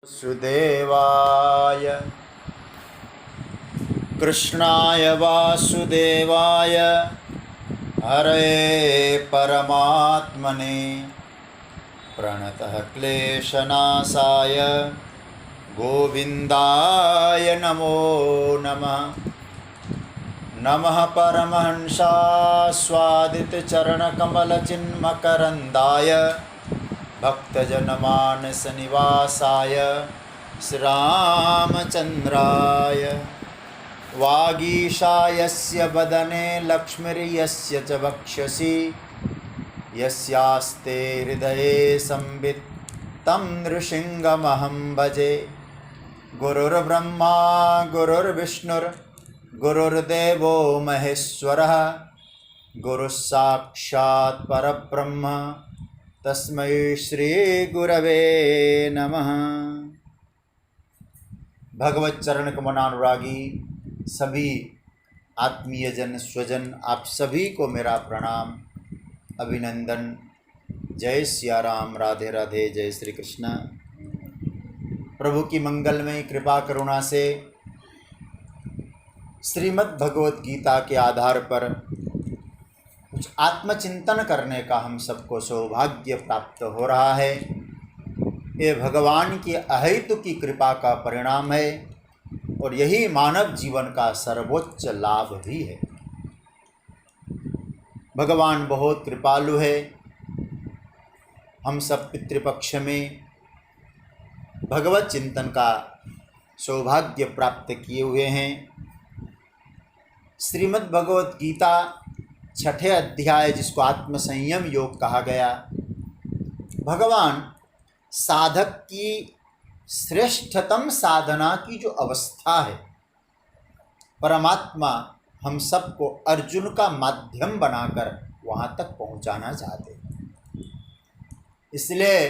सुदेवाय कृष्णाय वासुदेवाय हरे परमात्मने प्रणतः क्लेशनाशाय गोविन्दाय नमो नमः। नमः परमहंसास्वादितचरणकमलचिन्मकरन्दाय भक्तजनमानसनिवासाय श्रीरामचन्द्राय वागीशायस्य वदने लक्ष्मीर्यस्य च वक्षसि यस्यास्ते हृदये संवित् तं नृसिंहमहं भजे। गुरुर्ब्रह्मा गुरुर्विष्णुर्गुरुर्देवो महेश्वरः गुरुस्साक्षात् परब्रह्म तस्मै श्री गुरवे नमः। भगवत चरण कमलानुरागी सभी आत्मीय जन स्वजन आप सभी को मेरा प्रणाम अभिनंदन। जय सिया राम, राधे राधे, जय श्री कृष्ण। प्रभु की मंगलमय कृपा करुणा से श्रीमद् भगवत गीता के आधार पर कुछ आत्मचिंतन करने का हम सबको सौभाग्य प्राप्त हो रहा है। ये भगवान की अहेतु की कृपा का परिणाम है और यही मानव जीवन का सर्वोच्च लाभ भी है। भगवान बहुत कृपालु है। हम सब पितृपक्ष में भगवत चिंतन का सौभाग्य प्राप्त किए हुए हैं। श्रीमद् भगवत गीता छठे अध्याय, जिसको आत्मसंयम योग कहा गया, भगवान साधक की श्रेष्ठतम साधना की जो अवस्था है, परमात्मा हम सबको अर्जुन का माध्यम बनाकर वहाँ तक पहुँचाना चाहते हैं। इसलिए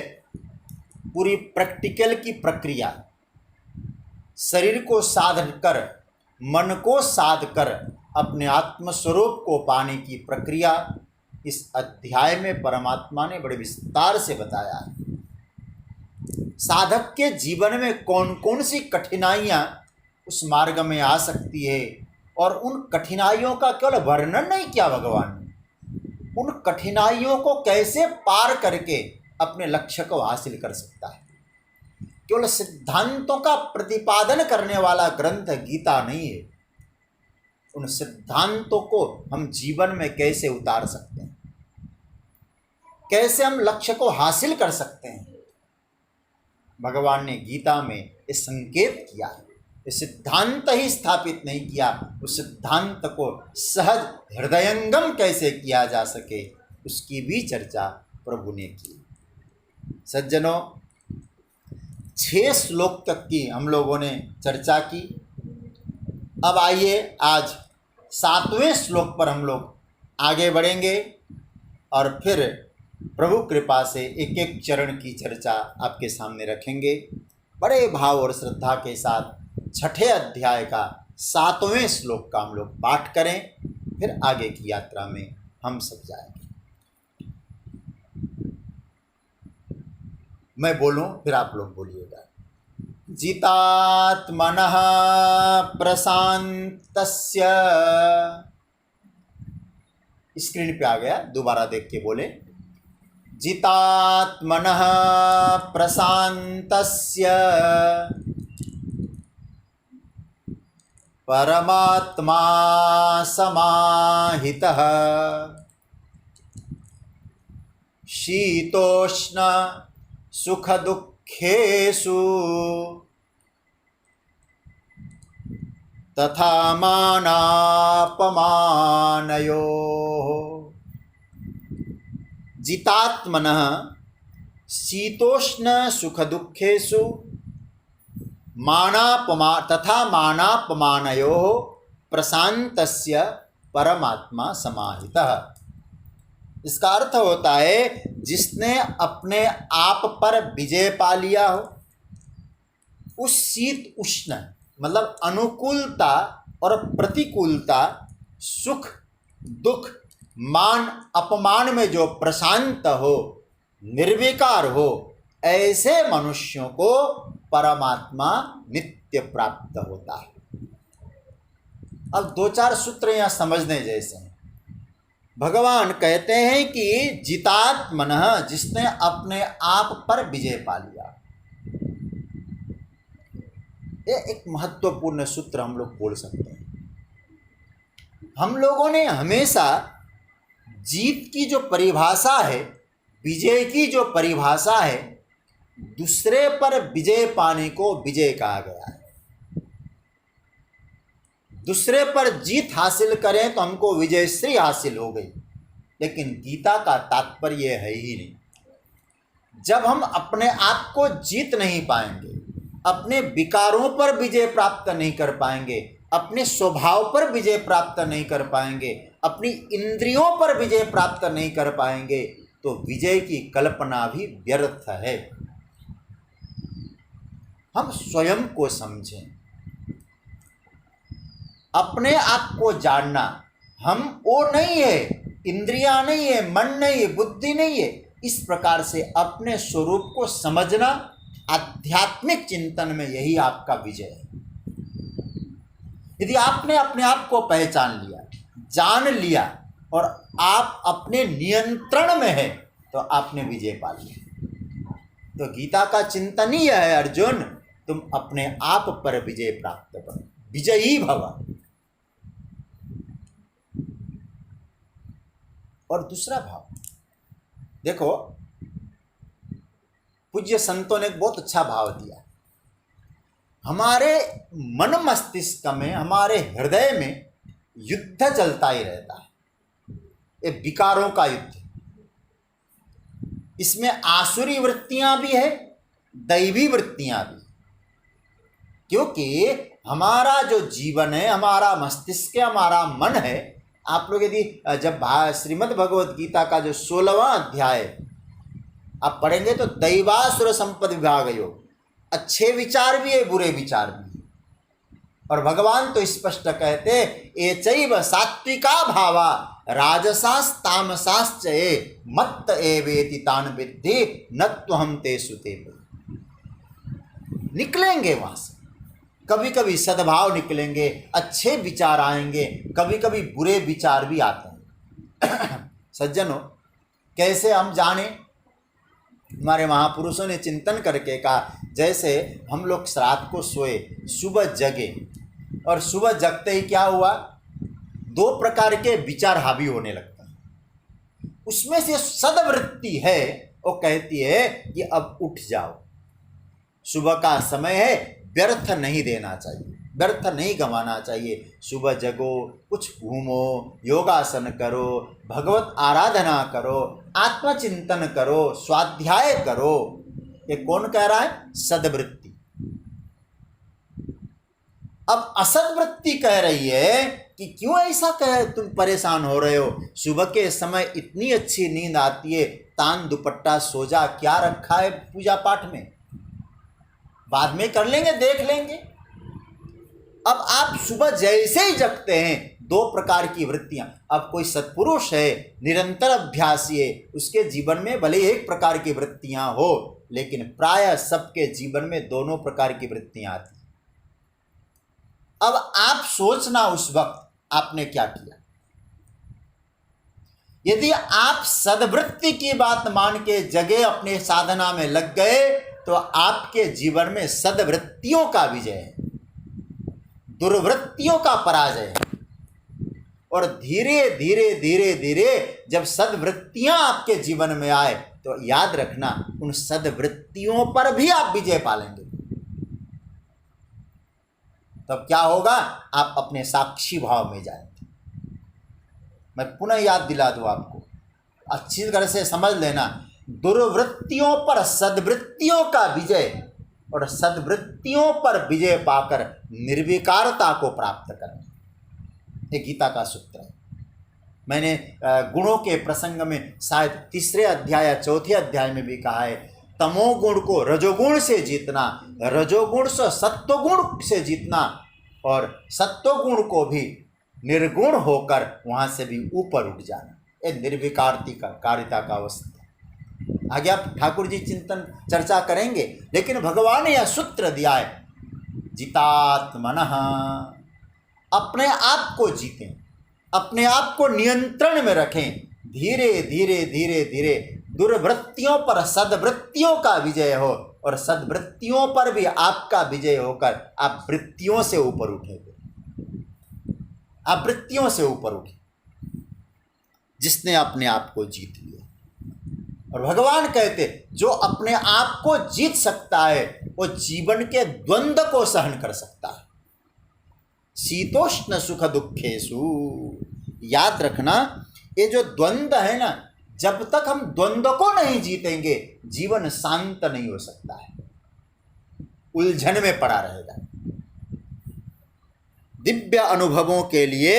पूरी प्रैक्टिकल की प्रक्रिया, शरीर को साध कर, मन को साध कर अपने आत्मस्वरूप को पाने की प्रक्रिया इस अध्याय में परमात्मा ने बड़े विस्तार से बताया है। साधक के जीवन में कौन कौन सी कठिनाइयाँ उस मार्ग में आ सकती है और उन कठिनाइयों का केवल वर्णन नहीं किया भगवान ने, उन कठिनाइयों को कैसे पार करके अपने लक्ष्य को हासिल कर सकता है। केवल सिद्धांतों का प्रतिपादन करने वाला ग्रंथ गीता नहीं है। उन सिद्धांतों को हम जीवन में कैसे उतार सकते हैं, कैसे हम लक्ष्य को हासिल कर सकते हैं, भगवान ने गीता में ये संकेत किया है। ये सिद्धांत ही स्थापित नहीं किया, उस सिद्धांत को सहज हृदयंगम कैसे किया जा सके उसकी भी चर्चा प्रभु ने की। सज्जनों, 6 श्लोक तक की हम लोगों ने चर्चा की। अब आइए आज 7वें श्लोक पर हम लोग आगे बढ़ेंगे और फिर प्रभु कृपा से एक एक चरण की चर्चा आपके सामने रखेंगे। बड़े भाव और श्रद्धा के साथ छठे अध्याय का 7वें श्लोक का हम लोग पाठ करें, फिर आगे की यात्रा में हम सब जाएंगे। मैं बोलूं फिर आप लोग बोलिएगा। जितात्मनः प्रशान्तस्य, स्क्रीन पे आ गया, दोबारा देख के बोले। जितात्मनः प्रशान्तस्य परमात्मा समाहितः शीतोष्ण सुख दुःखेषु तथा मानापमानयोः। जितात्मनः शीतोष्ण सुख दुःखेषु तथा मानापमानयोः प्रशान्तस्य परमात्मा समाहितः। इसका अर्थ होता है जिसने अपने आप पर विजय पा लिया हो, उस शीत उष्ण मतलब अनुकूलता और प्रतिकूलता, सुख दुख, मान अपमान में जो प्रशांत हो, निर्विकार हो, ऐसे मनुष्यों को परमात्मा नित्य प्राप्त होता है। अब 2-4 सूत्र यहाँ समझने जैसे हैं। भगवान कहते हैं कि जितात्मनः, जिसने अपने आप पर विजय पा लिया। ये एक महत्वपूर्ण सूत्र हम लोग बोल सकते हैं। हम लोगों ने हमेशा जीत की जो परिभाषा है, विजय की जो परिभाषा है, दूसरे पर विजय पाने को विजय कहा गया है। दूसरे पर जीत हासिल करें तो हमको विजयश्री हासिल हो गई, लेकिन गीता का तात्पर्य है ही नहीं। जब हम अपने आप को जीत नहीं पाएंगे, अपने विकारों पर विजय प्राप्त नहीं कर पाएंगे, अपने स्वभाव पर विजय प्राप्त नहीं कर पाएंगे, अपनी इंद्रियों पर विजय प्राप्त नहीं कर पाएंगे, तो विजय की कल्पना भी व्यर्थ है। हम स्वयं को समझें, अपने आप को जानना। हम वो नहीं है, इंद्रियां नहीं है, मन नहीं है, बुद्धि नहीं है। इस प्रकार से अपने स्वरूप को समझना, आध्यात्मिक चिंतन में यही आपका विजय है। यदि आपने अपने आप को पहचान लिया, जान लिया और आप अपने नियंत्रण में है, तो आपने विजय पा लिया। तो गीता का चिंतन ही है, अर्जुन तुम अपने आप पर विजय प्राप्त करो, विजयी भव। और दूसरा भाव देखो, पूज्य संतों ने एक बहुत अच्छा भाव दिया। हमारे मन मस्तिष्क में, हमारे हृदय में युद्ध चलता ही रहता है, ये विकारों का युद्ध। इसमें आसुरी वृत्तियां भी है, दैवी वृत्तियां भी। क्योंकि हमारा जो जीवन है, हमारा मस्तिष्क, हमारा मन है। आप लोग यदि जब श्रीमद् भगवद गीता का जो 16वां अध्याय आप पढ़ेंगे तो दैवासुर संपद विभाग योग, अच्छे विचार भी है, बुरे विचार भी है। और भगवान तो स्पष्ट कहते एचैव सात्विका भावा राजसास्तामसाश्च ये मत्त एवेति तान विद्धि न त्वहं तेषु ते। निकलेंगे वहाँ से, कभी कभी सद्भाव निकलेंगे, अच्छे विचार आएंगे, कभी कभी बुरे विचार भी आते हैं। सज्जनों, कैसे हम जाने? हमारे महापुरुषों ने चिंतन करके कहा, जैसे हम लोग रात को सोए, सुबह जगे, और सुबह जगते ही क्या हुआ, 2 प्रकार के विचार हावी होने लगता है। उसमें से सद्वृत्ति है, वो कहती है कि अब उठ जाओ, सुबह का समय है, व्यर्थ नहीं देना चाहिए, व्यर्थ नहीं गंवाना चाहिए। सुबह जगो, कुछ घूमो, योगासन करो, भगवत आराधना करो, आत्मचिंतन करो, स्वाध्याय करो। ये कौन कह रहा है? सद्वृत्ति। अब असद्वृत्ति कह रही है कि क्यों ऐसा कह, तुम परेशान हो रहे हो, सुबह के समय इतनी अच्छी नींद आती है, तान दुपट्टा सो जा, क्या रखा है पूजा पाठ में, बाद में कर लेंगे, देख लेंगे। अब आप सुबह जैसे ही जगते हैं, 2 प्रकार की वृत्तियां। अब कोई सत्पुरुष है, निरंतर अभ्यासी है, उसके जीवन में भले 1 प्रकार की वृत्तियां हो, लेकिन प्रायः सबके जीवन में दोनों प्रकार की वृत्तियां आती हैं। अब आप सोचना उस वक्त आपने क्या किया। यदि आप सद्वृत्ति की बात मान के जगह अपने साधना में लग गए, तो आपके जीवन में सद्वृत्तियों का विजय है, दुर्वृत्तियों का पराजय है। और धीरे धीरे धीरे धीरे जब सद्वृत्तियां आपके जीवन में आए, तो याद रखना, उन सद्वृत्तियों पर भी आप विजय पालेंगे। तब क्या होगा? आप अपने साक्षी भाव में जाएंगे। मैं पुनः याद दिला दूं आपको, अच्छी तरह से समझ लेना। दुर्वृत्तियों पर सद्वृत्तियों का विजय, और सद्वृत्तियों पर विजय पाकर निर्विकारता को प्राप्त करना, ये गीता का सूत्र है। मैंने गुणों के प्रसंग में शायद 3 अध्याय या 4 अध्याय में भी कहा है, तमोगुण को रजोगुण से जीतना, रजोगुण से सत्वगुण से जीतना, और सत्वगुण को भी निर्गुण होकर वहाँ से भी ऊपर उठ जाना। ये निर्विकारता का अवस्था। आगे आप ठाकुर जी चिंतन चर्चा करेंगे, लेकिन भगवान ने यह सूत्र दिया है, जितात्मनः, अपने आप को जीतें, अपने आप को नियंत्रण में रखें, धीरे धीरे धीरे धीरे दुर्वृत्तियों पर सद्वृत्तियों का विजय हो, और सद्वृत्तियों पर भी आपका विजय होकर आप वृत्तियों से ऊपर उठेंगे, आप वृत्तियों से ऊपर उठे, जिसने अपने आप को जीत लिया। और भगवान कहते जो अपने आप को जीत सकता है वो जीवन के द्वंद्व को सहन कर सकता है। शीतोष्ण सुख दुखेषु, याद रखना ये जो द्वंद्व है ना, जब तक हम द्वंद्व को नहीं जीतेंगे जीवन शांत नहीं हो सकता है, उलझन में पड़ा रहेगा। दिव्य अनुभवों के लिए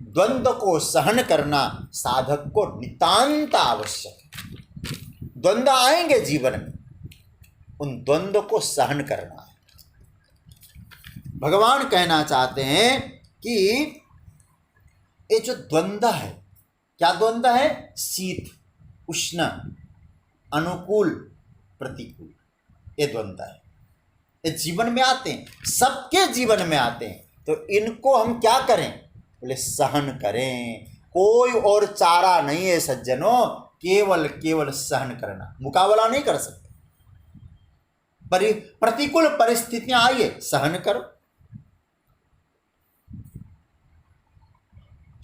द्वंद्व को सहन करना साधक को नितांत आवश्यक है। द्वंद्व आएंगे जीवन में, उन द्वंद्व को सहन करना है। भगवान कहना चाहते हैं कि ये जो द्वंद्व है, क्या द्वंद्व है? शीत उष्ण, अनुकूल प्रतिकूल, ये द्वंद्व है। ये जीवन में आते हैं, सबके जीवन में आते हैं, तो इनको हम क्या करें? बोले सहन करें। कोई और चारा नहीं है सज्जनों, केवल केवल सहन करना, मुकाबला नहीं कर सकते। प्रतिकूल परिस्थितियां आइए, सहन करो,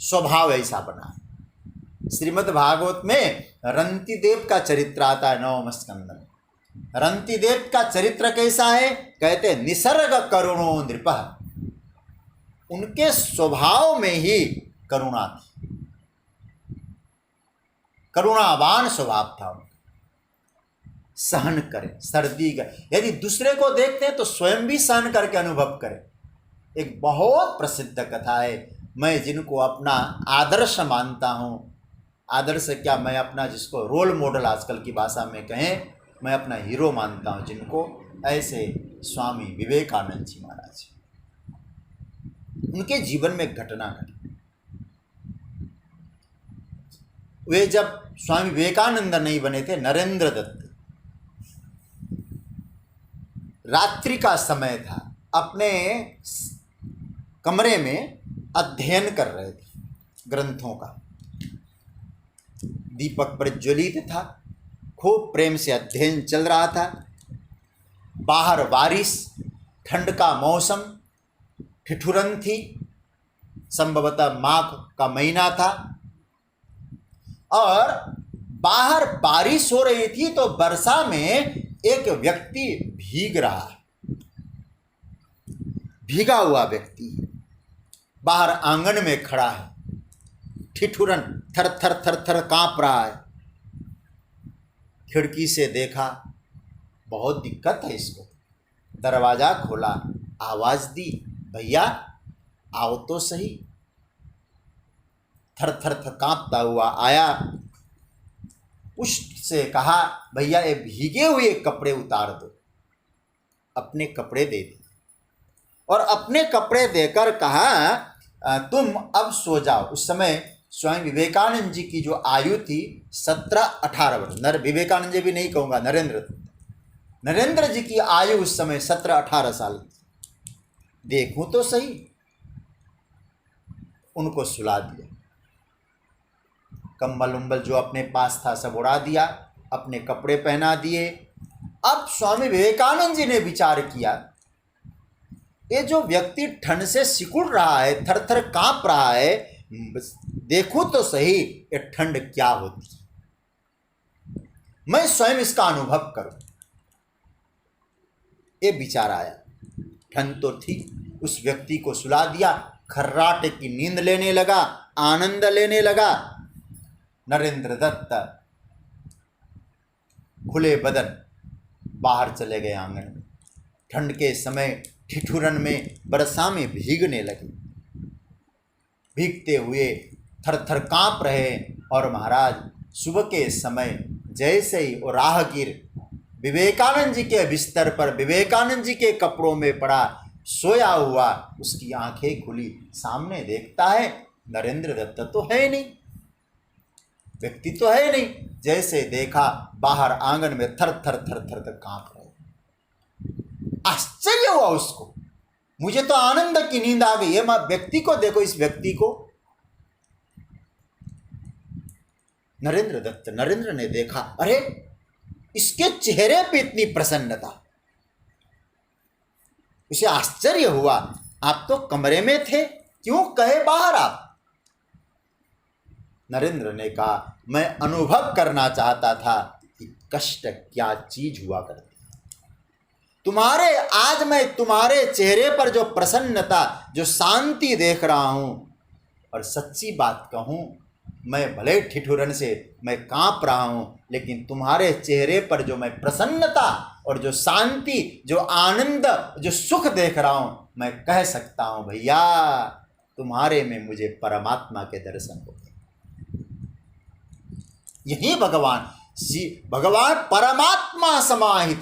स्वभाव ऐसा बना है। श्रीमद् भागवत में रंतिदेव का चरित्र आता है 9वें स्कंद में। रंतिदेव का चरित्र कैसा है? कहते हैं निसर्ग करुणो नृपः, उनके स्वभाव में ही करुणा थी, करुणावान स्वभाव था उनका। सहन करें, सर्दी का, यदि दूसरे को देखते हैं तो स्वयं भी सहन करके अनुभव करें। एक बहुत प्रसिद्ध कथा है, मैं जिनको अपना आदर्श मानता हूँ, आदर्श क्या, मैं अपना जिसको रोल मॉडल आजकल की भाषा में कहें, मैं अपना हीरो मानता हूँ जिनको, ऐसे स्वामी विवेकानंद जी महाराज। उनके जीवन में घटना घटी। वे जब स्वामी विवेकानंद नहीं बने थे, नरेंद्र दत्त, रात्रि का समय था, अपने कमरे में अध्ययन कर रहे थे ग्रंथों का, दीपक प्रज्वलित था, खूब प्रेम से अध्ययन चल रहा था। बाहर बारिश, ठंड का मौसम, ठिठुरन थी, संभवतः माघ का महीना था, और बाहर बारिश हो रही थी तो वर्षा में एक व्यक्ति भीग रहा है, भीगा हुआ व्यक्ति बाहर आंगन में खड़ा है, ठिठुरन, थर थर थर थर कांप रहा है। खिड़की से देखा, बहुत दिक्कत है इसको, दरवाजा खोला, आवाज दी, भैया आओ तो सही। थर थर थर कांपता हुआ आया, पुष्ट से कहा, भैया ये भीगे हुए कपड़े उतार दो। अपने कपड़े दे दिए और अपने कपड़े देकर कहा, तुम अब सो जाओ। उस समय स्वामी विवेकानंद जी की जो आयु थी 17-18 वर्ष, विवेकानंद जी भी नहीं कहूँगा, नरेंद्र जी की आयु उस समय 17-18 साल थी। देखूं तो सही, उनको सुला दिया, कंबल उम्बल जो अपने पास था सब उड़ा दिया, अपने कपड़े पहना दिए। अब स्वामी विवेकानंद जी ने विचार किया, ये जो व्यक्ति ठंड से सिकुड़ रहा है, थर थर कांप रहा है, देखो तो सही ये ठंड क्या होती है, मैं स्वयं इसका अनुभव करूं। ये विचार आया, ठंड तो थी, उस व्यक्ति को सुला दिया, खर्राटे की नींद लेने लगा, आनंद लेने लगा। नरेंद्र दत्त खुले बदन बाहर चले गए आंगन में। ठंड के समय ठिठुरन में, बरसा में भीगने लगे, भीगते हुए थर थर कांप रहे। और महाराज सुबह के समय जैसे ही वो राहगीर विवेकानंद जी के बिस्तर पर, विवेकानंद जी के कपड़ों में पड़ा, सोया हुआ, उसकी आंखें खुली, सामने देखता है नरेंद्र दत्त तो है नहीं। व्यक्ति तो है नहीं। जैसे देखा बाहर आंगन में थर थर थर थर थर कांप रहे। आश्चर्य हुआ उसको, मुझे तो आनंद की नींद आ गई है। व्यक्ति को देखो, इस व्यक्ति को। नरेंद्र ने देखा, अरे इसके चेहरे पे इतनी प्रसन्नता। उसे आश्चर्य हुआ, आप तो कमरे में थे, क्यों कहे बाहर आप? नरेंद्र ने कहा, मैं अनुभव करना चाहता था कि कष्ट क्या चीज हुआ करती। आज मैं तुम्हारे चेहरे पर जो प्रसन्नता, जो शांति देख रहा हूं, और सच्ची बात कहूं, मैं भले ठिठुरन से मैं कांप रहा हूं, लेकिन तुम्हारे चेहरे पर जो मैं प्रसन्नता और जो शांति, जो आनंद, जो सुख देख रहा हूं, मैं कह सकता हूं भैया तुम्हारे में मुझे परमात्मा के दर्शन हो गए। यही भगवान परमात्मा समाहित।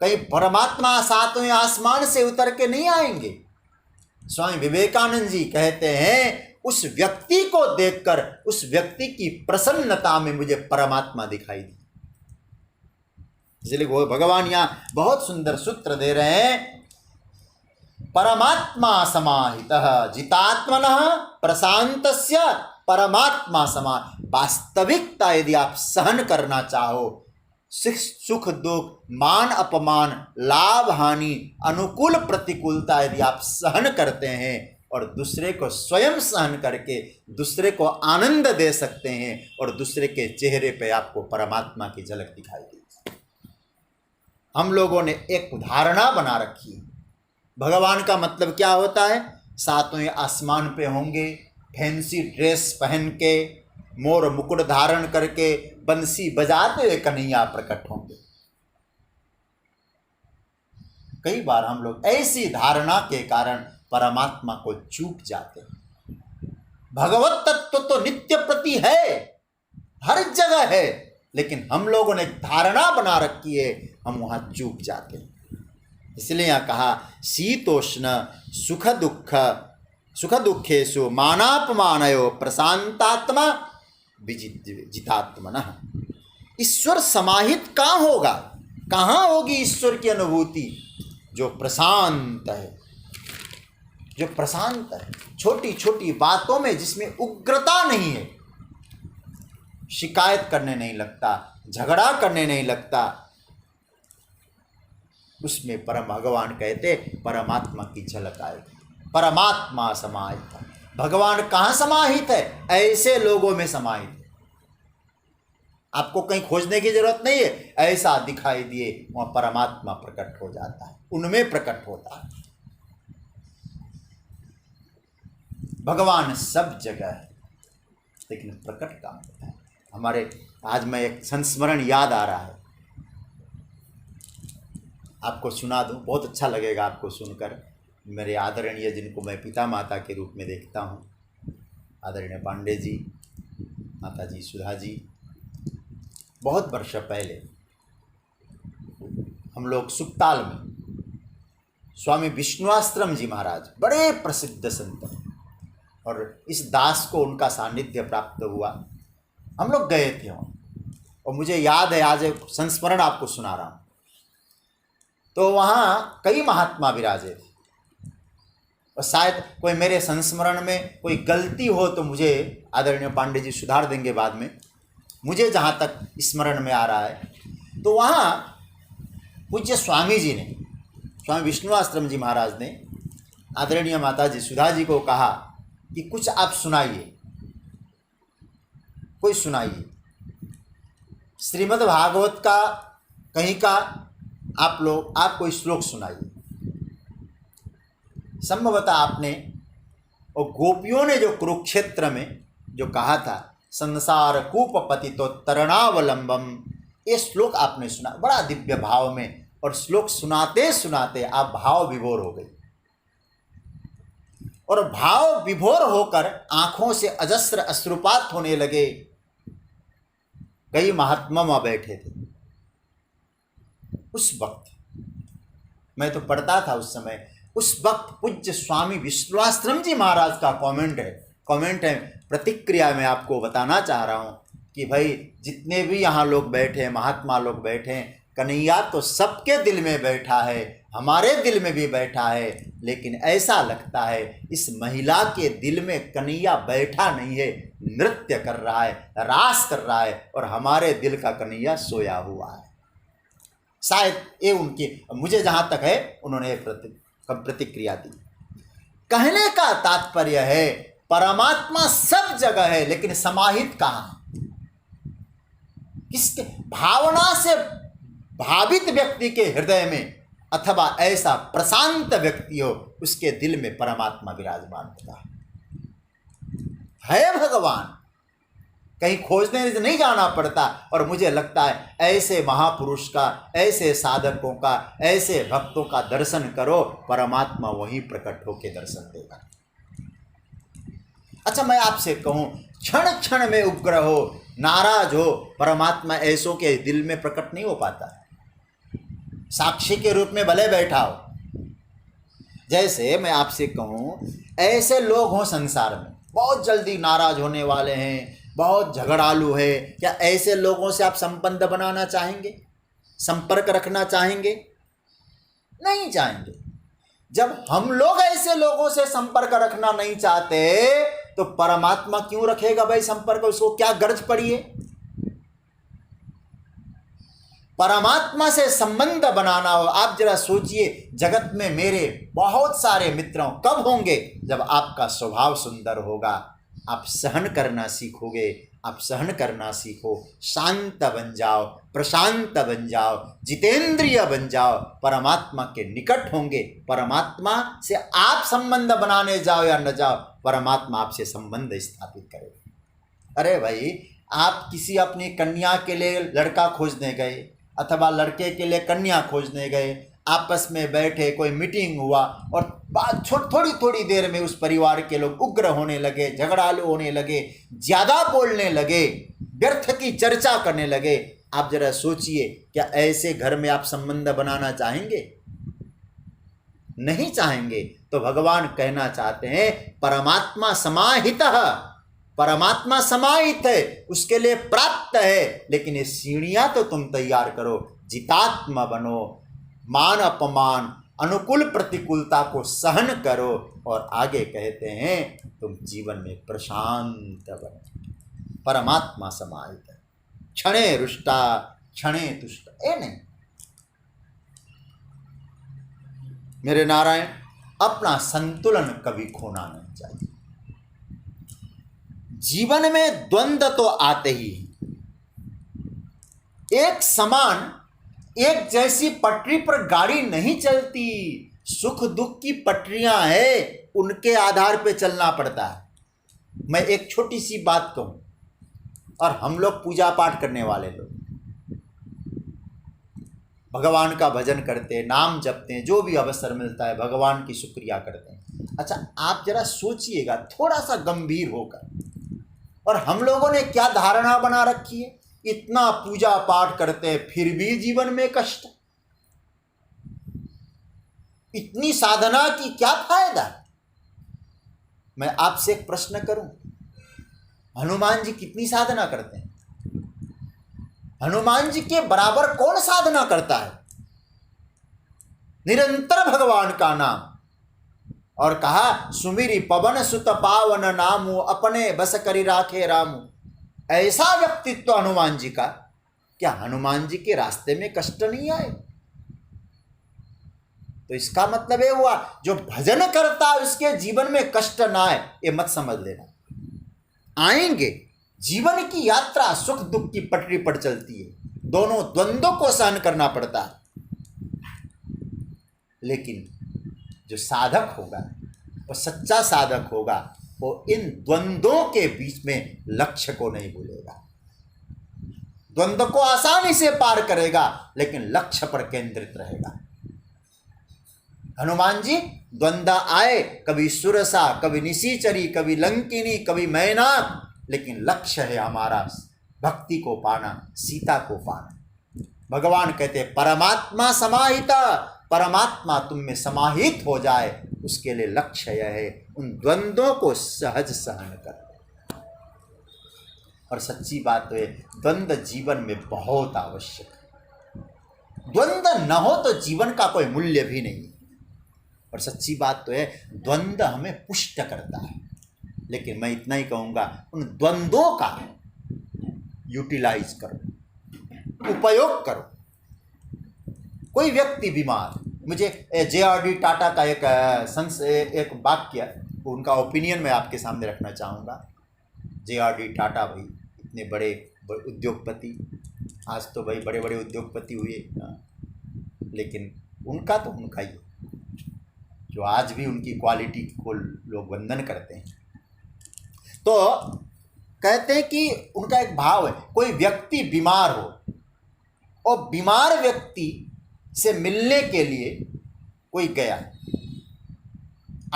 कहीं परमात्मा सातवें आसमान से उतर के नहीं आएंगे। स्वामी विवेकानंद जी कहते हैं, उस व्यक्ति को देखकर, उस व्यक्ति की प्रसन्नता में मुझे परमात्मा दिखाई दी। इसलिए वो भगवान यहां बहुत सुंदर सूत्र दे रहे हैं, परमात्मा समाहितः जितात्मनः प्रशांतस्य परमात्मा समान। वास्तविकता यदि आप सहन करना चाहो, सुख दुख, मान अपमान, लाभ हानि, अनुकूल प्रतिकूलता यदि आप सहन करते हैं और दूसरे को स्वयं सहन करके दूसरे को आनंद दे सकते हैं, और दूसरे के चेहरे पे आपको परमात्मा की झलक दिखाई देगी। हम लोगों ने एक धारणा बना रखी है, भगवान का मतलब क्या होता है? सातवें आसमान पे होंगे, फैंसी ड्रेस पहन के, मोर मुकुट धारण करके, बंसी बजाते हुए कन्हैया प्रकट होंगे। कई बार हम लोग ऐसी धारणा के कारण परमात्मा को चूक जाते हैं। भगवत तत्व तो नित्य प्रति है, हर जगह है, लेकिन हम लोगों ने धारणा बना रखी है, हम वहां चूक जाते हैं। इसलिए यहां कहा, शीतोष्ण सुख दुखेषु मानापमानयो प्रशांतात्मा जितात्मनः। ईश्वर समाहित कहाँ होगा? कहाँ होगी ईश्वर की अनुभूति? जो प्रशांत है, जो प्रशांत है, छोटी छोटी बातों में जिसमें उग्रता नहीं है, शिकायत करने नहीं लगता, झगड़ा करने नहीं लगता, उसमें परम भगवान कहते परमात्मा की झलक आएगी। परमात्मा समाहित है। भगवान कहाँ समाहित है? ऐसे लोगों में समाहित है। आपको कहीं खोजने की जरूरत नहीं है, ऐसा दिखाई दिए वहां परमात्मा प्रकट हो जाता है, उनमें प्रकट होता है। भगवान सब जगह है, लेकिन प्रकट कहाँ होता है? हमारे आज में एक संस्मरण याद आ रहा है, आपको सुना दूं, बहुत अच्छा लगेगा आपको सुनकर। मेरे आदरणीय, जिनको मैं पिता माता के रूप में देखता हूं, आदरणीय पांडे जी, माता जी सुधा जी, बहुत वर्ष पहले हम लोग सुकताल में स्वामी विष्णुआश्रम जी महाराज, बड़े प्रसिद्ध संत, और इस दास को उनका सानिध्य प्राप्त हुआ, हम लोग गए थे वहाँ। और मुझे याद है, आज एक संस्मरण आपको सुना रहा हूँ। तो वहाँ कई महात्मा विराजे थे, और शायद कोई मेरे संस्मरण में कोई गलती हो तो मुझे आदरणीय पांडे जी सुधार देंगे बाद में। मुझे जहाँ तक स्मरण में आ रहा है, तो वहाँ पूज्य स्वामी जी ने, स्वामी विष्णुआश्रम जी महाराज ने आदरणीय माता जी सुधा जी को कहा कि कुछ आप सुनाइए, कोई सुनाइए, श्रीमद् भागवत का कहीं का आप कोई श्लोक सुनाइए। संभवतः आपने और गोपियों ने जो कुरुक्षेत्र में जो कहा था, संसार कूप पतितो तरणावलंबम, ये श्लोक आपने सुना बड़ा दिव्य भाव में, और श्लोक सुनाते सुनाते आप भाव विभोर हो गए, और भाव विभोर होकर आंखों से अजस्र अश्रुपात होने लगे। कई महात्मा वहां बैठे थे। उस वक्त मैं तो पढ़ता था उस समय, उस वक्त पूज्य स्वामी विष्णुआश्रम जी महाराज का कमेंट है, प्रतिक्रिया में आपको बताना चाह रहा हूँ कि भाई जितने भी यहाँ लोग बैठे हैं, महात्मा लोग बैठे हैं, कन्हैया तो सबके दिल में बैठा है, हमारे दिल में भी बैठा है, लेकिन ऐसा लगता है इस महिला के दिल में कन्हैया बैठा नहीं है, नृत्य कर रहा है, रास कर रहा है, और हमारे दिल का कन्हैया सोया हुआ है। शायद ये उनकी, मुझे जहाँ तक है, उन्होंने प्रतिक्रिया दी। कहने का तात्पर्य है परमात्मा सब जगह है, लेकिन समाहित कहाँ है? किसके भावना से भावित व्यक्ति के हृदय में, अथवा ऐसा प्रशांत व्यक्ति हो उसके दिल में परमात्मा विराजमान होता है भगवान। कहीं खोजने नहीं जाना पड़ता। और मुझे लगता है ऐसे महापुरुष का, ऐसे साधकों का, ऐसे भक्तों का दर्शन करो, परमात्मा वहीं प्रकट होकर दर्शन देगा। अच्छा, मैं आपसे कहूं, क्षण क्षण में उग्र हो, नाराज हो, परमात्मा ऐसों के दिल में प्रकट नहीं हो पाता। साक्षी के रूप में भले बैठा हो। जैसे मैं आपसे कहूं, ऐसे लोग हों संसार में, बहुत जल्दी नाराज होने वाले हैं, बहुत झगड़ालू है, क्या ऐसे लोगों से आप संबंध बनाना चाहेंगे, संपर्क रखना चाहेंगे? नहीं चाहेंगे। जब हम लोग ऐसे लोगों से संपर्क रखना नहीं चाहते तो परमात्मा क्यों रखेगा भाई संपर्क? उसको क्या गर्ज पड़ी है? परमात्मा से संबंध बनाना हो, आप जरा सोचिए, जगत में मेरे बहुत सारे मित्रों कब होंगे? जब आपका स्वभाव सुंदर होगा, आप सहन करना सीखोगे, आप सहन करना सीखो, शांत बन जाओ, प्रशांत बन जाओ, जितेंद्रिय बन जाओ, परमात्मा के निकट होंगे। परमात्मा से आप संबंध बनाने जाओ या न जाओ, परमात्मा आपसे संबंध स्थापित करेगा। अरे भाई, आप किसी अपनी कन्या के लिए लड़का खोजने गए, अथवा लड़के के लिए कन्या खोजने गए, आपस में बैठे, कोई मीटिंग हुआ, और बात थोड़ी थोड़ी देर में उस परिवार के लोग उग्र होने लगे, झगड़ालू होने लगे, ज़्यादा बोलने लगे, व्यर्थ की चर्चा करने लगे। आप जरा सोचिए, क्या ऐसे घर में आप संबंध बनाना चाहेंगे? नहीं चाहेंगे। तो भगवान कहना चाहते हैं परमात्मा समाहित है, परमात्मा समाहित है, उसके लिए प्राप्त है, लेकिन ये सीढ़ियां तो तुम तैयार करो, जितात्मा बनो, मान अपमान, अनुकूल प्रतिकूलता को सहन करो, और आगे कहते हैं तुम जीवन में प्रशांत बनो। परमात्मा समाहित है, क्षणे रुष्टा क्षणे तुष्ट। नहीं मेरे नारायण, अपना संतुलन कभी खोना नहीं चाहिए। जीवन में द्वंद्व तो आते ही हैं। एक समान, एक जैसी पटरी पर गाड़ी नहीं चलती। सुख दुख की पटरियां हैं, उनके आधार पे चलना पड़ता है। मैं एक छोटी सी बात कहूं, और हम लोग पूजा पाठ करने वाले लोग भगवान का भजन करते हैं, नाम जपते हैं, जो भी अवसर मिलता है भगवान की शुक्रिया करते हैं। अच्छा, आप जरा सोचिएगा थोड़ा सा गंभीर होकर, और हम लोगों ने क्या धारणा बना रखी है, इतना पूजा पाठ करते हैं फिर भी जीवन में कष्ट, इतनी साधना की क्या फायदा? मैं आपसे एक प्रश्न करूं, हनुमान जी कितनी साधना करते हैं? हनुमान जी के बराबर कौन साधना करता है? निरंतर भगवान का नाम, और कहा सुमिरी पवन सुत पावन नामु, अपने बस करी राखे रामु। ऐसा व्यक्तित्व हनुमान जी का, क्या हनुमान जी के रास्ते में कष्ट नहीं आए? तो इसका मतलब ये हुआ जो भजन करता है उसके जीवन में कष्ट ना आए, ये मत समझ लेना। आएंगे, जीवन की यात्रा सुख दुख की पटरी पर चलती है, दोनों द्वंद्वों को सहन करना पड़ता है। लेकिन जो साधक होगा, वो सच्चा साधक होगा, वो इन द्वंद्वों के बीच में लक्ष्य को नहीं भूलेगा। द्वंद्व को आसानी से पार करेगा, लेकिन लक्ष्य पर केंद्रित रहेगा। हनुमान जी द्वंद्व आए, कभी सुरसा, कभी निशाचरी, कभी लंकिनी, कभी मैनाक, लेकिन लक्ष्य है हमारा भक्ति को पाना, सीता को पाना। भगवान कहते हैं परमात्मा समाहित, परमात्मा तुम में समाहित हो जाए, उसके लिए लक्ष्य यह है उन द्वंद्वों को सहज सहन कर। और सच्ची बात तो है, द्वंद्व जीवन में बहुत आवश्यक है। द्वंद्व न हो तो जीवन का कोई मूल्य भी नहीं है। और सच्ची बात तो है, द्वंद्व हमें पुष्ट करता है। लेकिन मैं इतना ही कहूँगा, उन द्वंद्वों का यूटिलाइज करो, उपयोग करो। कोई व्यक्ति बीमार, मुझे JRD टाटा का एक वाक्य, उनका ओपिनियन मैं आपके सामने रखना चाहूँगा। JRD टाटा भाई इतने बड़े उद्योगपति, आज तो भाई बड़े बड़े उद्योगपति हुए, लेकिन उनका तो उनका ही, जो आज भी उनकी क्वालिटी को लोग वंदन करते हैं। तो कहते हैं कि उनका एक भाव है, कोई व्यक्ति बीमार हो और बीमार व्यक्ति से मिलने के लिए कोई गया,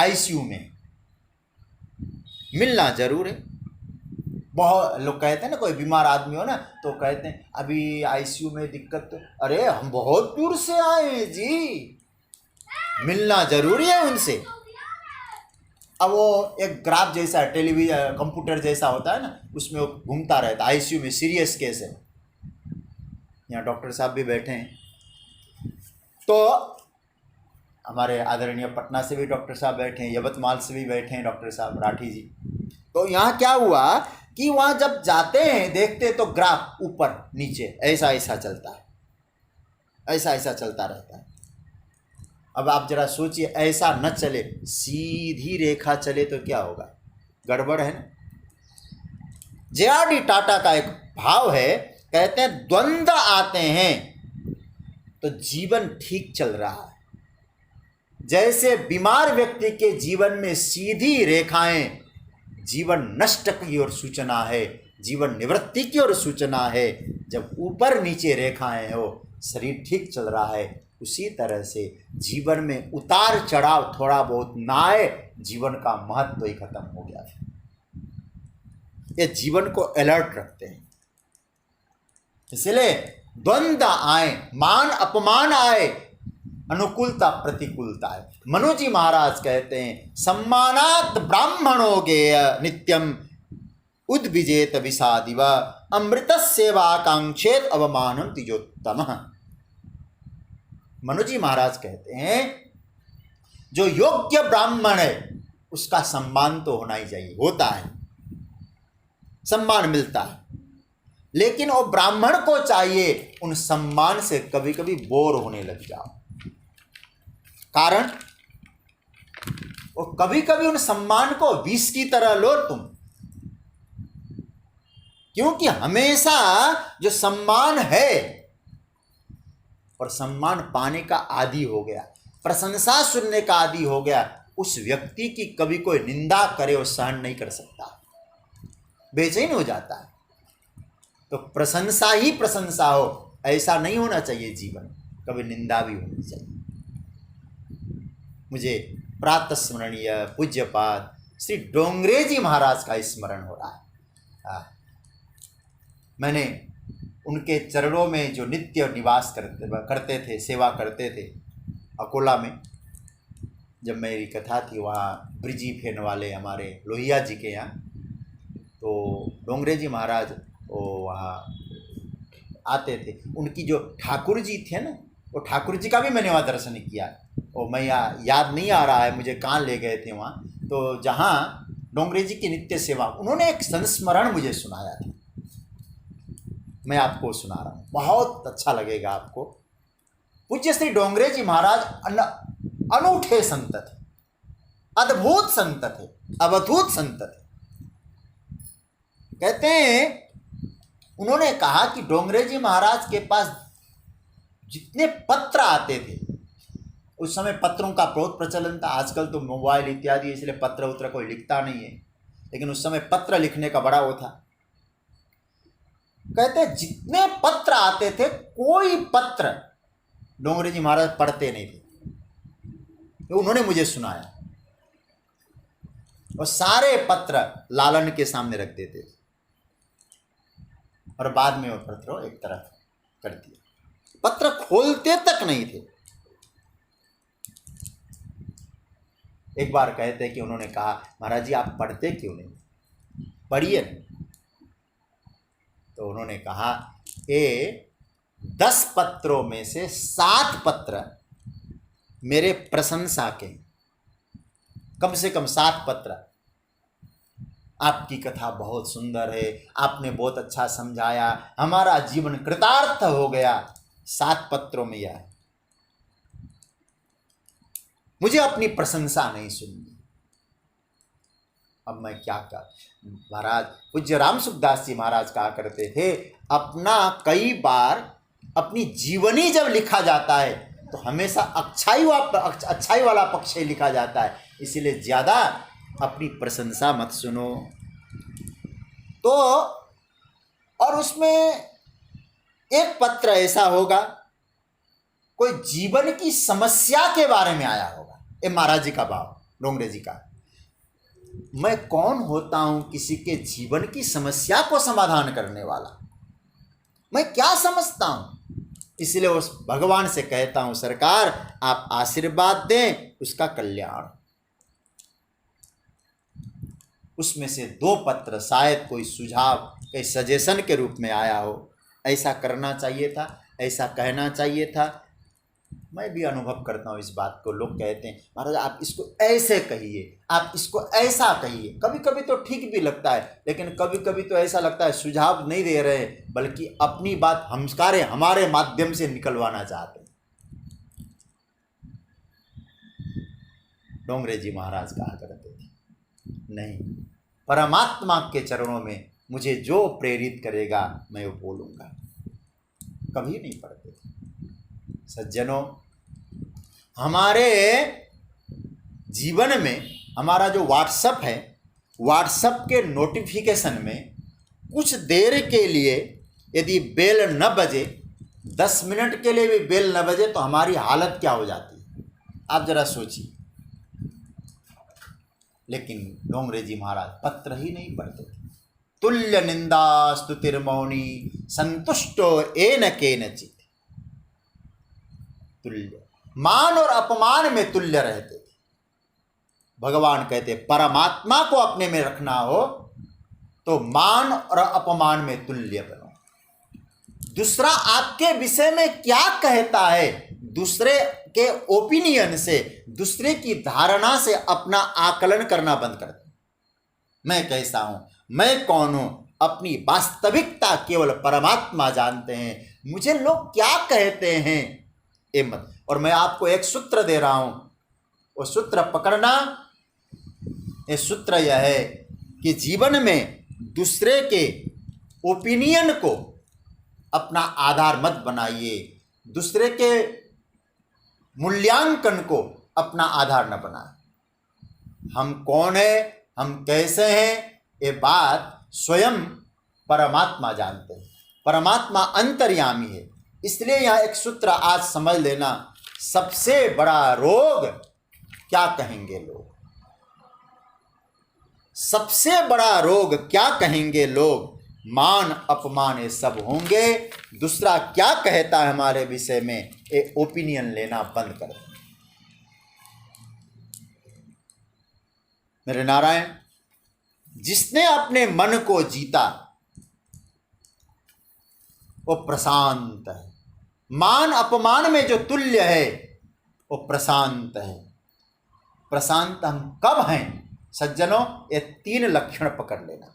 ICU में मिलना जरूर है। बहुत लोग कहते हैं ना, कोई बीमार आदमी हो ना तो कहते हैं अभी ICU में दिक्कत, तो अरे हम बहुत दूर से आए हैं जी, मिलना जरूरी है उनसे। अब वो एक ग्राफ जैसा टेलीविजन कंप्यूटर जैसा होता है ना, उसमें वो घूमता रहता है। ICU में सीरियस केस है, यहाँ डॉक्टर साहब भी बैठे हैं, तो हमारे आदरणीय पटना से भी डॉक्टर साहब बैठे हैं, यवतमाल से भी बैठे हैं डॉक्टर साहब राठी जी। तो यहाँ क्या हुआ कि वहाँ जब जाते हैं देखते तो ग्राफ ऊपर नीचे ऐसा ऐसा चलता है, ऐसा ऐसा चलता रहता है। अब आप जरा सोचिए, ऐसा न चले, सीधी रेखा चले तो क्या होगा, गड़बड़ है ना। JRD टाटा का एक भाव है, कहते हैं द्वंद्व आते हैं तो जीवन ठीक चल रहा है। जैसे बीमार व्यक्ति के जीवन में सीधी रेखाएं जीवन नष्ट की ओर सूचना है, जीवन निवृत्ति की ओर सूचना है। जब ऊपर नीचे रेखाएं हो, शरीर ठीक चल रहा है। उसी तरह से जीवन में उतार चढ़ाव थोड़ा बहुत ना आए, जीवन का महत्व ही खत्म हो गया है। ये जीवन को अलर्ट रखते हैं। इसलिए द्वंद्व आए, मान अपमान आए, अनुकूलता प्रतिकूलता है। मनु जी महाराज कहते हैं, सम्मानात् ब्राह्मणो गेय नित्यम उद्विजेत विषादिव अमृत सेवाकांक्षेत अवमानम तिजोत्तमः। मनु जी महाराज कहते हैं, जो योग्य ब्राह्मण है उसका सम्मान तो होना ही चाहिए, होता है, सम्मान मिलता है। लेकिन वो ब्राह्मण को चाहिए उन सम्मान से कभी कभी बोर होने लग जाओ। कारण वो कभी कभी उन सम्मान को विष की तरह लो तुम, क्योंकि हमेशा जो सम्मान है और सम्मान पाने का आदी हो गया, प्रशंसा सुनने का आदी हो गया, उस व्यक्ति की कभी कोई निंदा करे वो सहन नहीं कर सकता, बेचैन हो जाता है। तो प्रशंसा ही प्रशंसा हो, ऐसा नहीं होना चाहिए जीवन, कभी निंदा भी होनी चाहिए। मुझे प्रातः स्मरणीय पूज्यपाद श्री डोंगरे जी महाराज का स्मरण हो रहा है। मैंने उनके चरणों में जो नित्य निवास करते थे, सेवा करते थे अकोला में, जब मेरी कथा थी वहाँ ब्रिजी फेन वाले हमारे लोहिया जी के यहाँ, तो डोंगरे जी महाराज वो वहाँ आते थे। उनकी जो ठाकुर जी थे ना, वो ठाकुर जी का भी मैंने वहाँ दर्शन किया। और मैं याद नहीं आ रहा है मुझे कहाँ ले गए थे वहाँ, तो जहाँ डोंगरे जी की नित्य सेवा, उन्होंने एक संस्मरण मुझे सुनाया था, मैं आपको सुना रहा हूँ, बहुत अच्छा लगेगा आपको। पूज्य श्री डोंगरे जी महाराज अनूठे संत थे, अद्भुत संत थे, अवधूत संत थे। कहते हैं, उन्होंने कहा कि डोंगरे जी महाराज के पास जितने पत्र आते थे, उस समय पत्रों का बहुत प्रचलन था, आजकल तो मोबाइल इत्यादि इसलिए पत्र उत्र कोई लिखता नहीं है, लेकिन उस समय पत्र लिखने का बड़ा वो था। कहते हैं जितने पत्र आते थे, कोई पत्र डोंगरे जी महाराज पढ़ते नहीं थे, तो उन्होंने मुझे सुनाया। और सारे पत्र लालन के सामने रख देते थे और बाद में वो पत्र एक तरफ कर दिया, पत्र खोलते तक नहीं थे। एक बार कहते कि उन्होंने कहा, महाराज जी आप पढ़ते क्यों नहीं, पढ़िए। तो उन्होंने कहा, ये 10 पत्रों में से 7 पत्र मेरे प्रशंसा के, कम से कम 7 पत्र। आपकी कथा बहुत सुंदर है, आपने बहुत अच्छा समझाया, हमारा जीवन कृतार्थ हो गया। 7 पत्रों में यह, मुझे अपनी प्रशंसा नहीं सुननी। अब मैं क्या कर। महाराज पूज्य राम सुखदास जी महाराज कहा करते थे, अपना कई बार अपनी जीवनी जब लिखा जाता है तो हमेशा अच्छाई वाला पक्ष ही लिखा जाता है, इसीलिए ज़्यादा अपनी प्रशंसा मत सुनो। तो और उसमें एक पत्र ऐसा होगा, कोई जीवन की समस्या के बारे में आया होगा। ये महाराज जी का भाव, डोंगरे जी का, मैं कौन होता हूं किसी के जीवन की समस्या को समाधान करने वाला, मैं क्या समझता हूं। इसलिए उस भगवान से कहता हूं, सरकार आप आशीर्वाद दें, उसका कल्याण। उसमें से 2 पत्र शायद कोई सुझाव, कोई सजेशन के रूप में आया हो, ऐसा करना चाहिए था, ऐसा कहना चाहिए था। मैं भी अनुभव करता हूँ इस बात को। लोग कहते हैं, महाराज आप इसको ऐसे कहिए, आप इसको ऐसा कहिए। कभी कभी तो ठीक भी लगता है, लेकिन कभी कभी तो ऐसा लगता है सुझाव नहीं दे रहे, बल्कि अपनी बात हमारे माध्यम से निकलवाना चाहते हैं। डोंगरे जी महाराज कहा करते थे, नहीं, परमात्मा के चरणों में मुझे जो प्रेरित करेगा मैं वो बोलूँगा। कभी नहीं पढ़ते थे। सज्जनों, हमारे जीवन में हमारा जो व्हाट्सएप है, व्हाट्सएप के नोटिफिकेशन में कुछ देर के लिए यदि बेल न बजे, 10 मिनट के लिए भी बेल न बजे, तो हमारी हालत क्या हो जाती है, आप जरा सोचिए। लेकिन डोंगरे जी महाराज पत्र ही नहीं पढ़ते थे। तुल्य निंदा स्तुतिर्मौनी संतुष्टो एन केनचित्। तुल्य, मान और अपमान में तुल्य रहते थे। भगवान कहते, परमात्मा को अपने में रखना हो तो मान और अपमान में तुल्य बनो। दूसरा आपके विषय में क्या कहता है, दूसरे के ओपिनियन से, दूसरे की धारणा से अपना आकलन करना बंद कर दो। मैं कैसा हूं, मैं कौन हूं, अपनी वास्तविकता केवल परमात्मा जानते हैं। मुझे लोग क्या कहते हैं ये मत। और मैं आपको एक सूत्र दे रहा हूं, वो सूत्र पकड़ना। ये सूत्र यह है कि जीवन में दूसरे के ओपिनियन को अपना आधार मत बनाइए, दूसरे के मूल्यांकन को अपना आधार न बनाए। हम कौन है, हम कैसे हैं, ये बात स्वयं परमात्मा जानते हैं। परमात्मा अंतर्यामी है। इसलिए यहाँ एक सूत्र आज समझ लेना, सबसे बड़ा रोग क्या कहेंगे लोग, सबसे बड़ा रोग क्या कहेंगे लोग, मान अपमान ये सब होंगे। दूसरा क्या कहता है हमारे विषय में, ये ओपिनियन लेना बंद कर। मेरे नारायण, जिसने अपने मन को जीता वो प्रशांत है। मान अपमान में जो तुल्य है वो प्रशांत है। प्रशांत हम कब हैं सज्जनों, ये 3 लक्षण पकड़ लेना।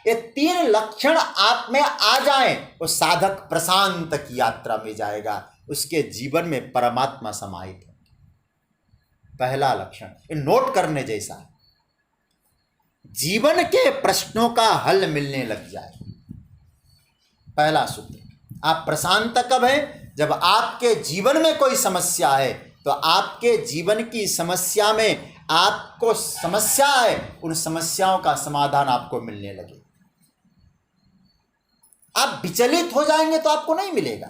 ये 3 लक्षण आप में आ जाएं, वो साधक प्रशांत की यात्रा में जाएगा, उसके जीवन में परमात्मा समाहित है। पहला लक्षण, ये नोट करने जैसा है, जीवन के प्रश्नों का हल मिलने लग जाए। पहला सूत्र, आप प्रशांत कब है, जब आपके जीवन में कोई समस्या है तो आपके जीवन की समस्या में आपको समस्या है, उन समस्याओं का समाधान आपको मिलने लगे। आप विचलित हो जाएंगे तो आपको नहीं मिलेगा,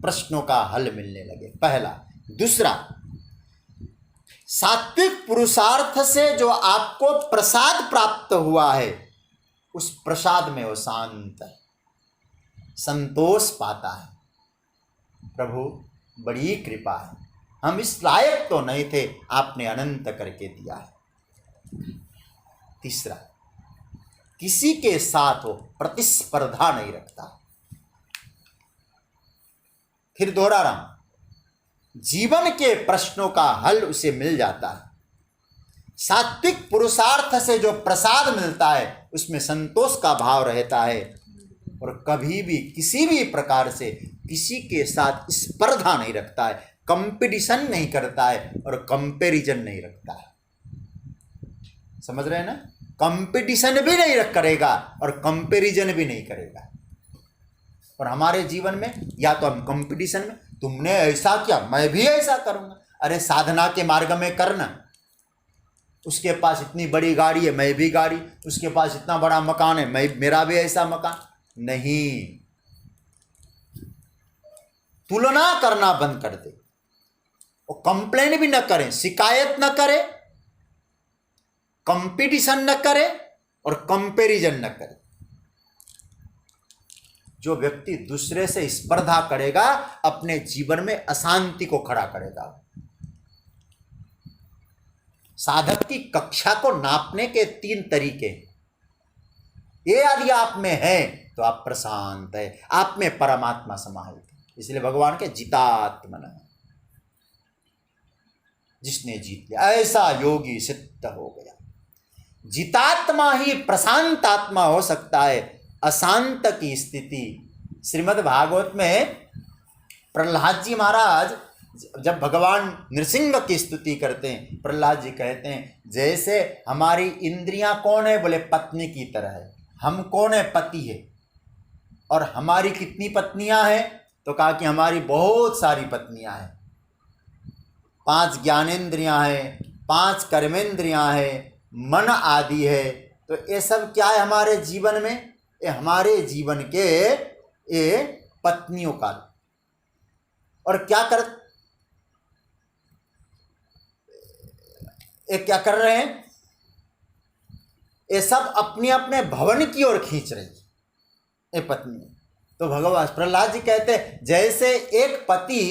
प्रश्नों का हल मिलने लगे। पहला। दूसरा, सात्विक पुरुषार्थ से जो आपको प्रसाद प्राप्त हुआ है, उस प्रसाद में वो शांत है, संतोष पाता है। प्रभु बड़ी कृपा है, हम इस लायक तो नहीं थे, आपने अनंत करके दिया है। तीसरा, किसी के साथ वो प्रतिस्पर्धा नहीं रखता। फिर दोहरा रहा हूं, जीवन के प्रश्नों का हल उसे मिल जाता है। सात्विक पुरुषार्थ से जो प्रसाद मिलता है उसमें संतोष का भाव रहता है और कभी भी किसी भी प्रकार से किसी के साथ स्पर्धा नहीं रखता है, कंपटीशन नहीं करता है और कंपैरिजन नहीं रखता है। समझ रहे हैं ना? कंपटीशन भी नहीं करेगा और कंपैरिजन भी नहीं करेगा। और हमारे जीवन में या तो हम कंपटीशन में, तुमने ऐसा किया मैं भी ऐसा करूंगा, अरे साधना के मार्ग में करना, उसके पास इतनी बड़ी गाड़ी है मैं भी गाड़ी, उसके पास इतना बड़ा मकान है मैं मेरा भी ऐसा मकान, नहीं। तुलना करना बंद कर दे और कंप्लेन भी न करें, शिकायत न करे, कंपटीशन न करे और कंपैरिजन न करे। जो व्यक्ति दूसरे से स्पर्धा करेगा अपने जीवन में अशांति को खड़ा करेगा। साधक की कक्षा को नापने के 3 तरीके, ये यदि आप में है तो आप प्रशांत है, आप में परमात्मा समाहित है। इसलिए भगवान के जितात्मन, जिसने जीत लिया ऐसा योगी सिद्ध हो गया। जितात्मा ही प्रशांत आत्मा हो सकता है। अशांत की स्थिति, श्रीमद् भागवत में प्रहलाद जी महाराज जब भगवान नृसिंह की स्तुति करते हैं, प्रहलाद जी कहते हैं जैसे हमारी इंद्रियां कौन है, बोले पत्नी की तरह है। हम कौन है, पति है। और हमारी कितनी पत्नियां हैं, तो कहा कि हमारी बहुत सारी पत्नियां हैं। 5 ज्ञानेंद्रियां हैं, 5 कर्मेंद्रियां हैं, मन आदि है। तो ये सब क्या है हमारे जीवन में, ये हमारे जीवन के ये पत्नियों का। और क्या कर रहे हैं, ये सब अपने अपने भवन की ओर खींच रही है ये पत्नी। तो भगवान प्रहलाद जी कहते हैं जैसे एक पति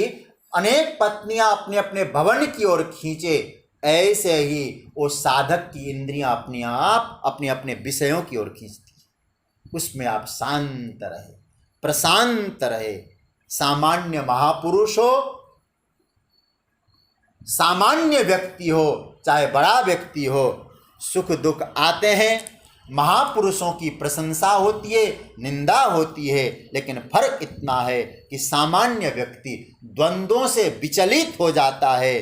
अनेक पत्नियां अपने अपने भवन की ओर खींचे, ऐसे ही वो साधक की इंद्रियां अपने आप अपने अपने विषयों की ओर खींचती है। उसमें आप शांत रहे, प्रशांत रहे। सामान्य महापुरुष हो, सामान्य व्यक्ति हो, चाहे बड़ा व्यक्ति हो, सुख दुख आते हैं। महापुरुषों की प्रशंसा होती है, निंदा होती है, लेकिन फर्क इतना है कि सामान्य व्यक्ति द्वंद्वों से विचलित हो जाता है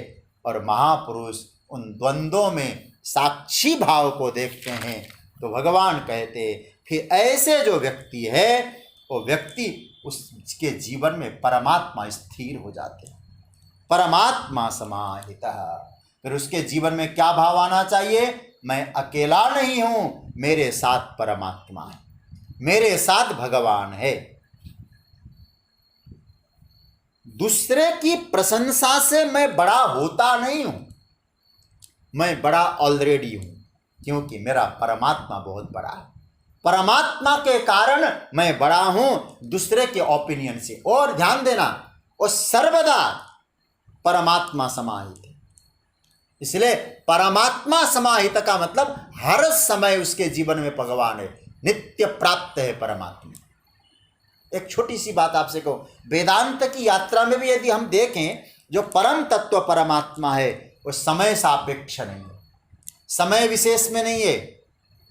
और महापुरुष उन द्वंद्वों में साक्षी भाव को देखते हैं। तो भगवान कहते फिर ऐसे जो व्यक्ति है वो व्यक्ति उसके जीवन में परमात्मा स्थिर हो जाते हैं, परमात्मा समाहितः। फिर उसके जीवन में क्या भाव आना चाहिए, मैं अकेला नहीं हूं, मेरे साथ परमात्मा है, मेरे साथ भगवान है। दूसरे की प्रशंसा से मैं बड़ा होता नहीं हूं, मैं बड़ा ऑलरेडी हूं, क्योंकि मेरा परमात्मा बहुत बड़ा है। परमात्मा के कारण मैं बड़ा हूं दूसरे के ओपिनियन से। और ध्यान देना, वो सर्वदा परमात्मा समाहित है। इसलिए परमात्मा समाहित का मतलब हर समय उसके जीवन में भगवान है, नित्य प्राप्त है परमात्मा। एक छोटी सी बात आपसे कहूं, वेदांत की यात्रा में भी यदि हम देखें, जो परम तत्व परमात्मा है वो समय सापेक्ष नहीं है, समय विशेष में नहीं है,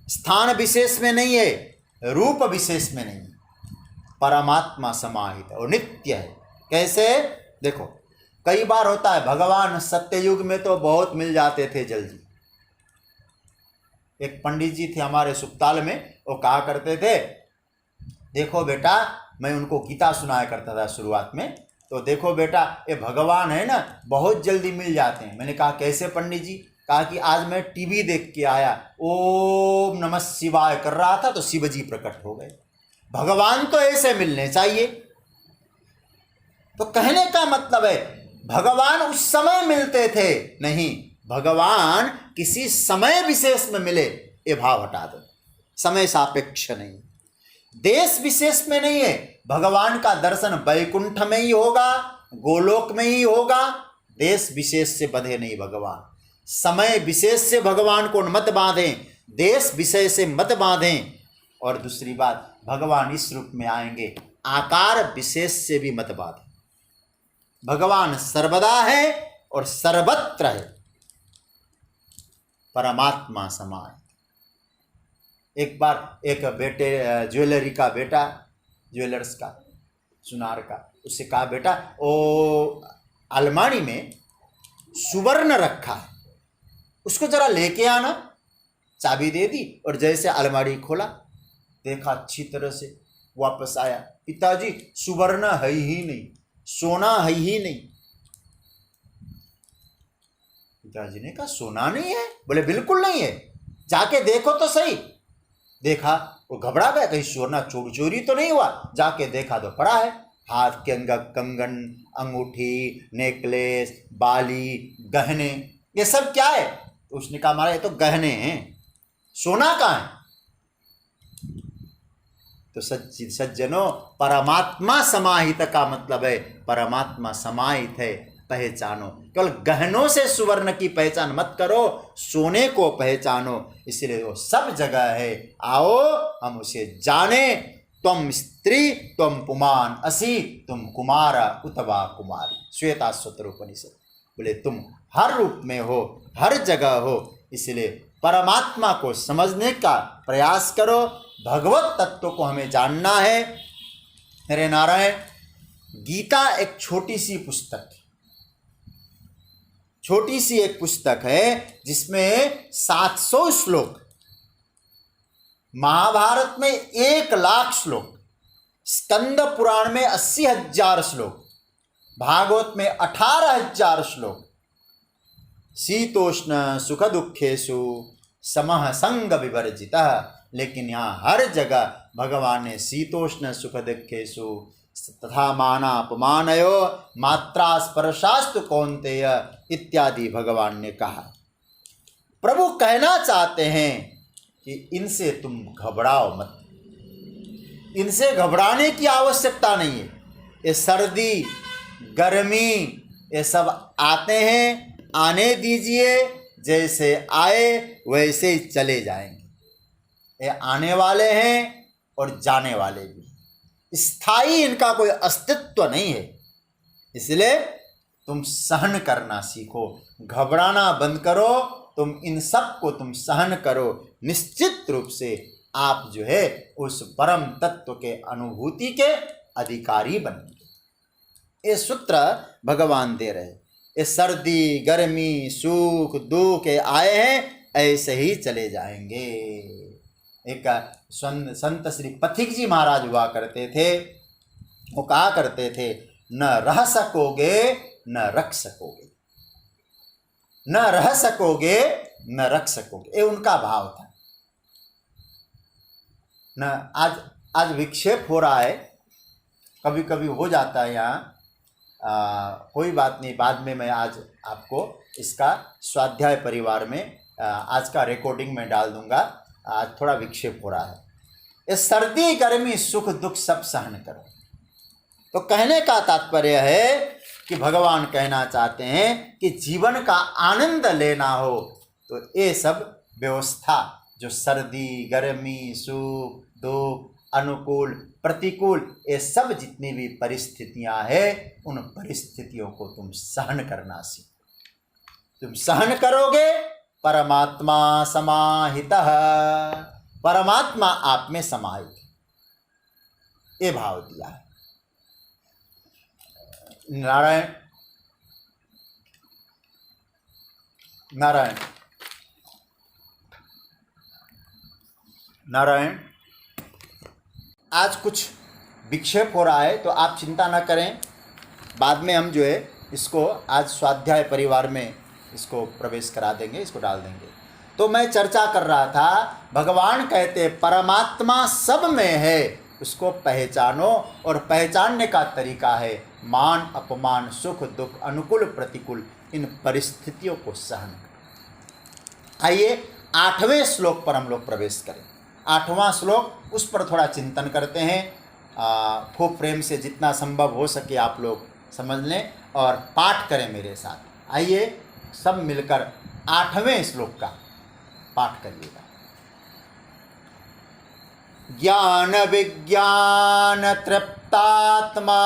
स्थान विशेष में नहीं है, रूप विशेष में नहीं है। परमात्मा समाहित है और नित्य है। कैसे, देखो कई बार होता है, भगवान सत्ययुग में तो बहुत मिल जाते थे जल्दी। एक पंडित जी थे हमारे सुखताल में, वो कहा करते थे, देखो बेटा, मैं उनको गीता सुनाया करता था शुरुआत में, तो देखो बेटा ये भगवान है ना बहुत जल्दी मिल जाते हैं। मैंने कहा कैसे पंडित जी? कहा कि आज मैं टीवी देख के आया, ओम नमः शिवाय कर रहा था तो शिव जी प्रकट हो गए। भगवान तो ऐसे मिलने चाहिए। तो कहने का मतलब है भगवान उस समय मिलते थे, नहीं, भगवान किसी समय विशेष में मिले, ये भाव हटा दो। समय सापेक्ष नहीं, देश विशेष में नहीं है। भगवान का दर्शन वैकुंठ में ही होगा, गोलोक में ही होगा। देश विशेष से बंधे नहीं भगवान, समय विशेष से भगवान को मत बांधें, देश विषय से मत बांधें। और दूसरी बात, भगवान इस रूप में आएंगे, आकार विशेष से भी मत बात। भगवान सर्वदा है और सर्वत्र है, परमात्मा समाय। एक बार एक बेटे, ज्वेलरी का बेटा, ज्वेलर्स का, सुनार का, उससे कहा, बेटा वो अलमारी में सुवर्ण रखा है, उसको जरा लेके आना। चाबी दे दी और जैसे अलमारी खोला, देखा अच्छी तरह से, वापस आया, पिताजी सुवर्ण है ही नहीं, सोना है ही नहीं। पिताजी ने कहा, सोना नहीं है? बोले बिल्कुल नहीं है, जाके देखो तो सही। देखा, वो घबरा गया, कहीं सोना चोरी तो नहीं हुआ। जाके देखा तो पड़ा है, हाथ के कंगन, अंगूठी, नेकलेस, बाली, गहने, ये सब क्या है? तो उसने कहा, हमारा ये तो गहने हैं, सोना कहाँ है? तो सज्जनों, परमात्मा समाहित का मतलब है परमात्मा समाहित है, पहचानो। केवल गहनों से सुवर्ण की पहचान मत करो, सोने को पहचानो, इसलिए वो सब जगह है। आओ हम उसे जाने। त्वम स्त्री त्वम पुमान असि, तुम कुमारा उतवा कुमारी। श्वेताश्वतर उपनिषद। बोले तुम हर रूप में हो, हर जगह हो, इसलिए परमात्मा को समझने का प्रयास करो। भगवत तत्व को हमें जानना है। मेरे नारायण, गीता एक छोटी सी पुस्तक है, छोटी सी एक पुस्तक है जिसमें 700 श्लोक, महाभारत में 1,00,000 श्लोक, स्कंद पुराण में 80,000 श्लोक, भागवत में 18,000 श्लोक, शीतोष्ण सुख दुखेषु समः संग विवर्जितः। लेकिन यहाँ हर जगह भगवान ने शीतोष्ण सुख दुखेषु तथा मानापमानयो मात्रा स्पर्शास्तु कौन्तेय इत्यादि भगवान ने कहा। प्रभु कहना चाहते हैं कि इनसे तुम घबराओ मत, इनसे घबराने की आवश्यकता नहीं है। ये सर्दी गर्मी ये सब आते हैं, आने दीजिए, जैसे आए वैसे ही चले जाएंगे। ये आने वाले हैं और जाने वाले भी, स्थायी इनका कोई अस्तित्व नहीं है। इसलिए तुम सहन करना सीखो, घबराना बंद करो। तुम इन सब को तुम सहन करो, निश्चित रूप से आप जो है उस परम तत्व के अनुभूति के अधिकारी बनेंगे। ये सूत्र भगवान दे रहे। ये सर्दी गर्मी सुख दुख आए हैं, ऐसे ही चले जाएंगे। एक संत श्री पथिक जी महाराज हुआ करते थे, वो कहा करते थे, न रह सकोगे न रख सकोगे, न रह सकोगे न रख सकोगे, ये उनका भाव था। न आज विक्षेप हो रहा है, कभी कभी हो जाता है यहाँ, कोई बात नहीं, बाद में मैं आज आपको इसका स्वाध्याय परिवार में आज का रिकॉर्डिंग में डाल दूंगा। आज थोड़ा विक्षेप हो रहा है। ये सर्दी गर्मी सुख दुख सब सहन करो। तो कहने का तात्पर्य है कि भगवान कहना चाहते हैं कि जीवन का आनंद लेना हो तो ये सब व्यवस्था, जो सर्दी गर्मी सुख दुख अनुकूल प्रतिकूल, ये सब जितनी भी परिस्थितियां हैं, उन परिस्थितियों को तुम सहन करना सीखो। तुम सहन करोगे, परमात्मा समाहितः, परमात्मा आप में समाहित, ये भाव दिया है। नारायण नारायण नारायण। आज कुछ विक्षेप हो रहा है तो आप चिंता न करें, बाद में हम जो है इसको आज स्वाध्याय परिवार में इसको प्रवेश करा देंगे, इसको डाल देंगे। तो मैं चर्चा कर रहा था, भगवान कहते परमात्मा सब में है, उसको पहचानो, और पहचानने का तरीका है मान अपमान सुख दुख अनुकूल प्रतिकूल, इन परिस्थितियों को सहन करो। आइए 8वें श्लोक पर हम लोग प्रवेश करें। 8वां श्लोक, उस पर थोड़ा चिंतन करते हैं। खूब प्रेम से जितना संभव हो सके आप लोग समझ लें और पाठ करें मेरे साथ। आइए सब मिलकर 8वें श्लोक का पाठ करिएगा। ज्ञान विज्ञान तृप्तात्मा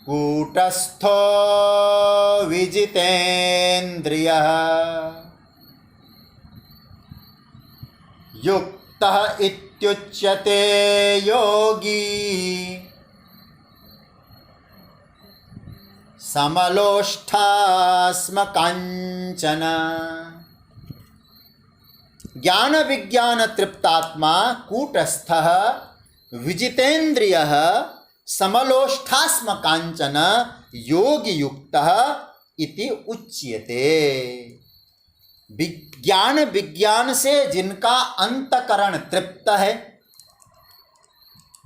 कूटस्थो विजितेन्द्रियः युक्तः इत्युच्यते योगी समलोष्ठास्म कांचन। ज्ञान विज्ञान तृप्तात्मा कूटस्थः विजितेन्द्रियः समलोष्ठास्म कांचन योगी युक्तः इति उच्यते। विज्ञान विज्ञान से जिनका अंतकरण तृप्त है,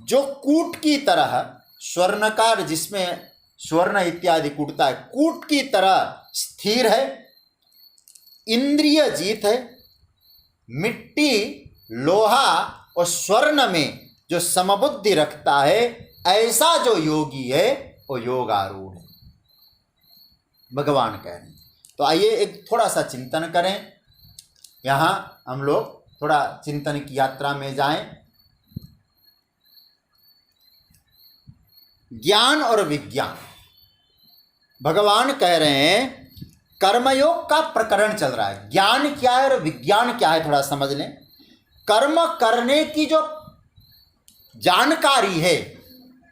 जो कूट की तरह, स्वर्णकार जिसमें स्वर्ण इत्यादि कूटता है, कूट की तरह स्थिर है, इंद्रिय जीत है, मिट्टी लोहा और स्वर्ण में जो समबुद्धि रखता है, ऐसा जो योगी है वो योगारूढ़ है, भगवान कह रहे हैं। तो आइए एक थोड़ा सा चिंतन करें। यहाँ हम लोग थोड़ा चिंतन की यात्रा में जाएं। ज्ञान और विज्ञान, भगवान कह रहे हैं कर्मयोग का प्रकरण चल रहा है। ज्ञान क्या है और विज्ञान क्या है, थोड़ा समझ लें। कर्म करने की जो जानकारी है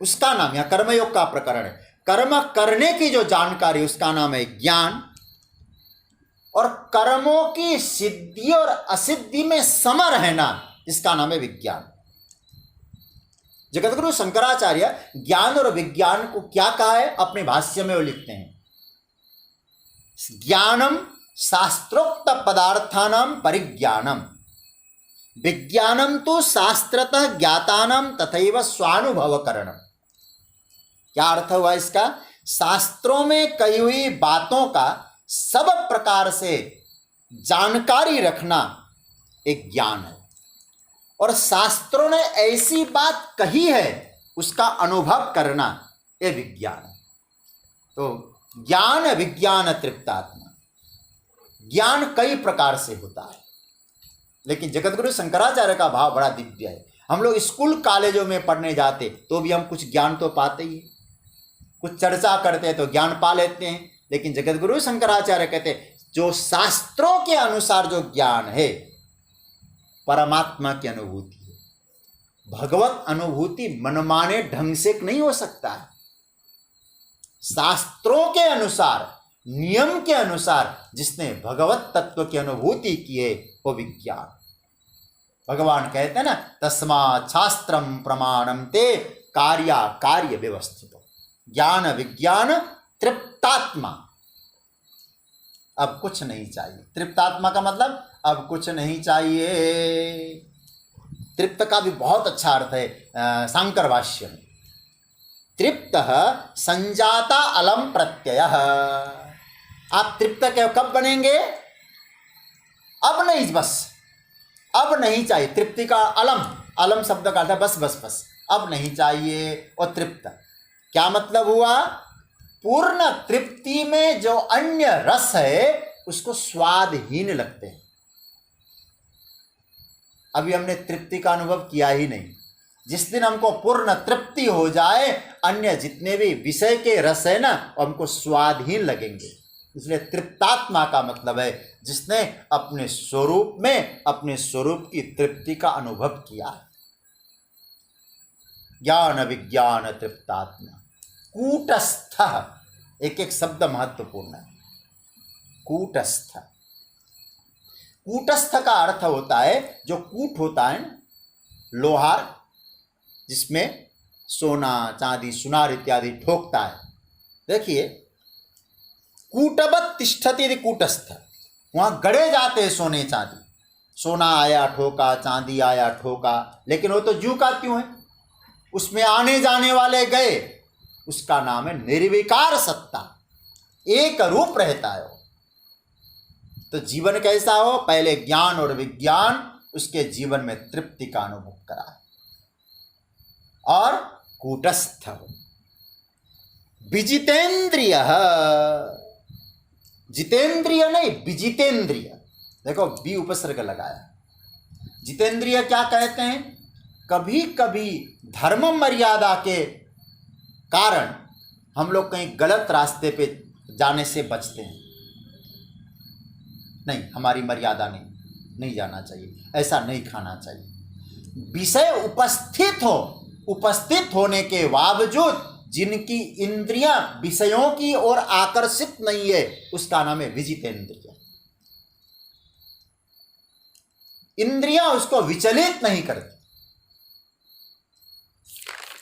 उसका नाम, या कर्मयोग का प्रकरण है, कर्म करने की जो जानकारी उसका नाम है ज्ञान, और कर्मों की सिद्धि और असिद्धि में सम रहना इसका नाम है विज्ञान। जगतगुरु शंकराचार्य ज्ञान और विज्ञान को क्या कहा है अपने भाष्य में वो लिखते हैं, ज्ञानम शास्त्रोक्त पदार्थानां परिज्ञानम, विज्ञानम तो शास्त्रतः ज्ञातानां तथैव स्वानुभवकरणम। क्या अर्थ हुआ इसका? शास्त्रों में कही हुई बातों का सब प्रकार से जानकारी रखना एक ज्ञान है, और शास्त्रों ने ऐसी बात कही है उसका अनुभव करना ये विज्ञान है। तो ज्ञान विज्ञान तृप्तात्मा, ज्ञान कई प्रकार से होता है, लेकिन जगतगुरु शंकराचार्य का भाव बड़ा दिव्य है। हम लोग स्कूल कॉलेजों में पढ़ने जाते तो भी हम कुछ ज्ञान तो पाते ही, कुछ चर्चा करते हैं तो ज्ञान पा लेते हैं, लेकिन जगतगुरु शंकराचार्य कहते हैं जो शास्त्रों के अनुसार जो ज्ञान है परमात्मा की अनुभूति है। भगवत अनुभूति मनमाने ढंग से नहीं हो सकता है। शास्त्रों के अनुसार, नियम के अनुसार जिसने भगवत तत्व की अनुभूति की है वो विज्ञान। भगवान कहते हैं ना, तस्मात् शास्त्रम प्रमाणम ते कार्या कार्य व्यवस्थित। ज्ञान विज्ञान तृप्तात्मा, अब कुछ नहीं चाहिए। तृप्तात्मा का मतलब अब कुछ नहीं चाहिए। तृप्त का भी बहुत अच्छा अर्थ है शांकर भाष्य में, तृप्त संजाता अलम प्रत्यय। आप तृप्त कब बनेंगे? अब नहीं, बस अब नहीं चाहिए। तृप्ति का अलम, अलम शब्द का अर्थ है बस बस बस, अब नहीं चाहिए। और तृप्त क्या मतलब हुआ? पूर्ण तृप्ति में जो अन्य रस है उसको स्वादहीन लगते हैं। अभी हमने तृप्ति का अनुभव किया ही नहीं। जिस दिन हमको पूर्ण तृप्ति हो जाए, अन्य जितने भी विषय के रस है ना हमको स्वादहीन लगेंगे। इसलिए तृप्तात्मा का मतलब है जिसने अपने स्वरूप में अपने स्वरूप की तृप्ति का अनुभव किया है। ज्ञान विज्ञान तृप्तात्मा। कूटस्थ, एक एक शब्द महत्वपूर्ण है। कूटस्थ, कूटस्थ का अर्थ होता है जो कूट होता है ना, लोहार जिसमें सोना चांदी सुनार इत्यादि ठोकता है। देखिए, कूटवत तिष्ठति यदि कूटस्थ, वहां गड़े जाते हैं सोने चांदी। सोना आया ठोका, चांदी आया ठोका, लेकिन वो तो ज्यों का त्यों है, उसमें आने जाने वाले गए। उसका नाम है निर्विकार सत्ता, एक रूप रहता है वो। तो जीवन कैसा हो? पहले ज्ञान और विज्ञान उसके जीवन में तृप्ति का अनुभव कराए, और कूटस्थ हो। विजितेंद्रिय, जितेंद्रिय नहीं विजितेंद्रिय। देखो बी उपसर्ग लगाया। जितेंद्रिय क्या कहते हैं? कभी कभी धर्म मर्यादा के कारण हम लोग कहीं गलत रास्ते पे जाने से बचते हैं। नहीं, हमारी मर्यादा नहीं जाना चाहिए, ऐसा नहीं खाना चाहिए। विषय उपस्थित होने के बावजूद जिनकी इंद्रियां विषयों की ओर आकर्षित नहीं है, उसका नाम है विजितेंद्रिय। इंद्रियां उसको विचलित नहीं करती।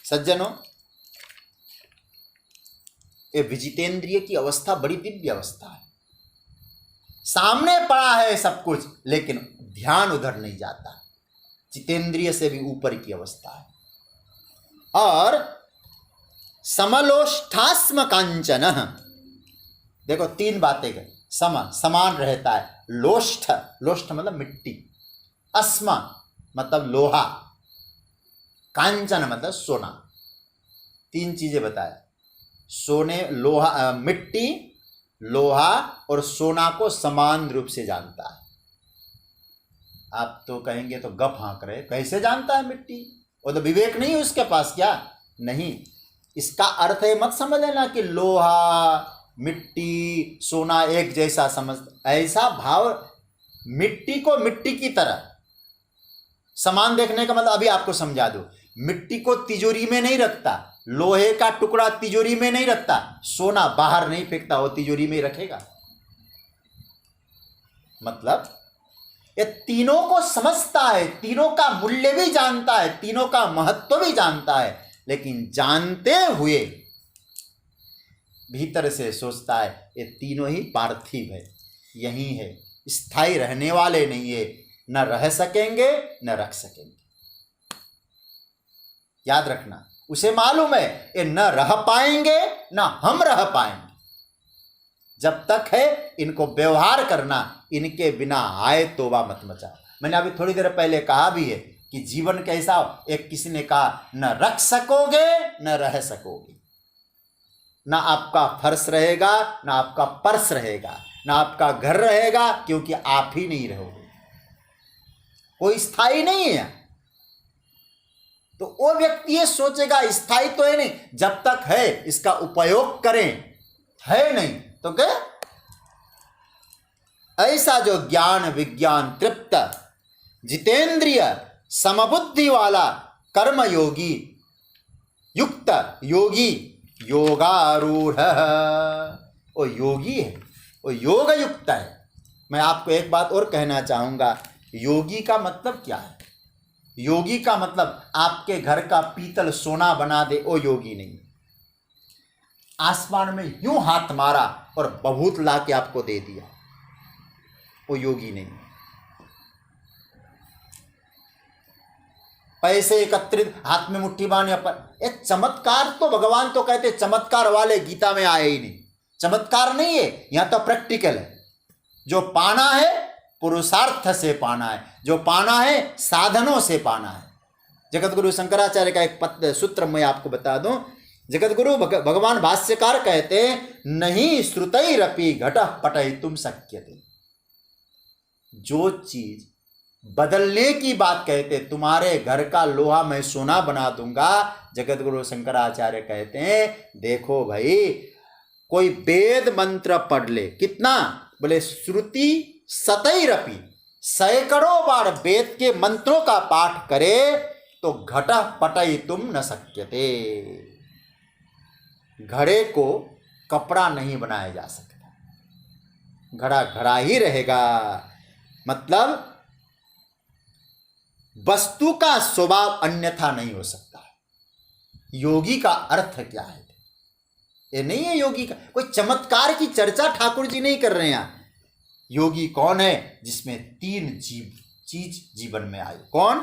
सज्जनों, ये विजितेंद्रिय की अवस्था बड़ी दिव्य अवस्था है। सामने पड़ा है सब कुछ, लेकिन ध्यान उधर नहीं जाता। जितेंद्रिय से भी ऊपर की अवस्था है। और समलोष्ठास्म कांचन, देखो तीन बातें गई। समान रहता है। लोष्ठ मतलब मिट्टी, अस्म मतलब लोहा, कांचन मतलब सोना। तीन चीजें बताया। सोने, लोहा, मिट्टी, लोहा और सोना को समान रूप से जानता है। आप तो कहेंगे तो गप हाँक रहे, कैसे जानता है मिट्टी? वो तो विवेक नहीं है उसके पास क्या? नहीं, इसका अर्थ है मत समझ लेना कि लोहा, मिट्टी, सोना एक जैसा समझ, ऐसा भाव। मिट्टी को मिट्टी की तरह समान देखने का मतलब अभी आपको समझा दो। मिट्टी को तिजोरी में नहीं रखता, लोहे का टुकड़ा तिजोरी में नहीं रखता, सोना बाहर नहीं फेंकता, वो तिजोरी में ही रखेगा। मतलब ये तीनों को समझता है, तीनों का मूल्य भी जानता है, तीनों का महत्व भी जानता है, लेकिन जानते हुए भीतर से सोचता है ये तीनों ही पार्थिव है, यही है, स्थायी रहने वाले नहीं है, न रह सकेंगे न रख सकेंगे। याद रखना, उसे मालूम है ये न रह पाएंगे न हम रह पाएंगे। जब तक है इनको व्यवहार करना, इनके बिना आए तोबा मत मचा। मैंने अभी थोड़ी देर पहले कहा भी है कि जीवन कैसा, एक किसी ने कहा न रख सकोगे न रह सकोगे, न आपका फर्श रहेगा न आपका पर्स रहेगा, न आपका घर रहेगा, क्योंकि आप ही नहीं रहोगे। कोई स्थायी नहीं है। तो वो व्यक्ति ये सोचेगा स्थायी तो है नहीं, जब तक है इसका उपयोग करें, है नहीं तो क्या? ऐसा जो ज्ञान विज्ञान तृप्त जितेंद्रिय समबुद्धि वाला कर्म योगी युक्त योगी योगारूढ़, वो योगी है, वो योग युक्त है। मैं आपको एक बात और कहना चाहूंगा, योगी का मतलब क्या है? योगी का मतलब आपके घर का पीतल सोना बना दे, वो योगी नहीं। आसमान में यूं हाथ मारा और बहुत ला के आपको दे दिया, वो योगी नहीं। पैसे एकत्रित हाथ में मुट्ठी बांधने पर, ये चमत्कार तो भगवान तो कहते चमत्कार वाले गीता में आए ही नहीं। चमत्कार नहीं है, यहां तो प्रैक्टिकल है। जो पाना है पुरुषार्थ से पाना है, जो पाना है साधनों से पाना है। जगत गुरु शंकराचार्य का एक सूत्र मैं आपको बता दूं। जगत गुरु भगवान भाष्यकार कहते नहीं श्रुतैरपि घटः पटयितुं शक्यते। जो चीज बदलने की बात कहते, तुम्हारे घर का लोहा मैं सोना बना दूंगा, जगत गुरु शंकराचार्य कहते हैं देखो भाई, कोई वेद मंत्र पढ़ ले, कितना बोले श्रुति सतैरपि, सैकड़ों बार वेद के मंत्रों का पाठ करे तो घटः पटयितुं न शक्यते। घड़े को कपड़ा नहीं बनाया जा सकता, घड़ा घड़ा ही रहेगा। मतलब वस्तु का स्वभाव अन्यथा नहीं हो सकता। योगी का अर्थ क्या है? ये नहीं है योगी का कोई चमत्कार की चर्चा ठाकुर जी नहीं कर रहे हैं। योगी कौन है? जिसमें तीन चीज जीवन में आए। कौन?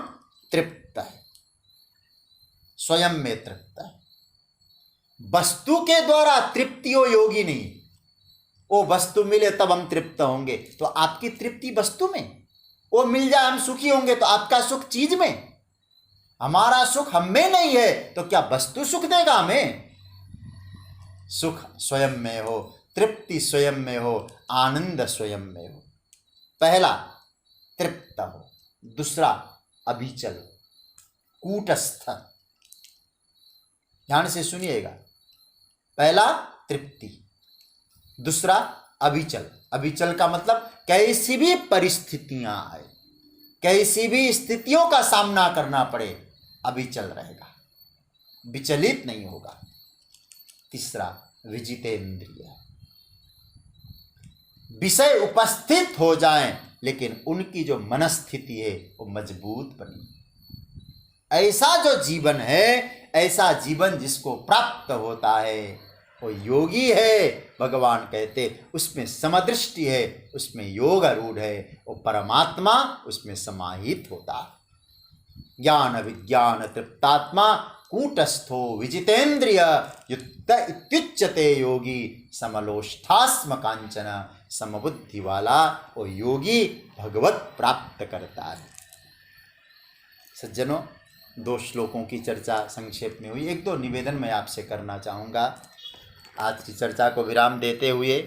तृप्त है, स्वयं में तृप्त है। वस्तु के द्वारा तृप्ति हो योगी नहीं। वो वस्तु मिले तब हम तृप्त होंगे, तो आपकी तृप्ति वस्तु में, वो मिल जाए हम सुखी होंगे, तो आपका सुख चीज में। हमारा सुख हम में नहीं है तो क्या वस्तु सुख देगा हमें? सुख स्वयं में हो, तृप्ति स्वयं में हो, आनंद स्वयं में हो। पहला तृप्त हो, दूसरा अभिचल, कूटस्थ। ध्यान से सुनिएगा, पहला तृप्ति, दूसरा अभिचल। अभिचल का मतलब कैसी भी परिस्थितियां आए, कैसी भी स्थितियों का सामना करना पड़े, अभिचल रहेगा, विचलित नहीं होगा। तीसरा विजितेंद्रिय, विषय उपस्थित हो जाएं लेकिन उनकी जो मनस्थिति है वो मजबूत बनी। ऐसा जो जीवन है, ऐसा जीवन जिसको प्राप्त होता है वो योगी है। भगवान कहते उसमें समदृष्टि है, उसमें योग रूढ़ है, वो परमात्मा उसमें समाहित होता है। ज्ञान विज्ञान तृप्तात्मा कूटस्थो विजितेंद्रिय युक्त इत्युच्यते योगी समलोष्ठास्म कांचन। समबुद्धि वाला वो योगी भगवत प्राप्त करता है। सज्जनों, 2 श्लोकों की चर्चा संक्षेप में हुई। 1-2 निवेदन मैं आपसे करना चाहूँगा। आज की चर्चा को विराम देते हुए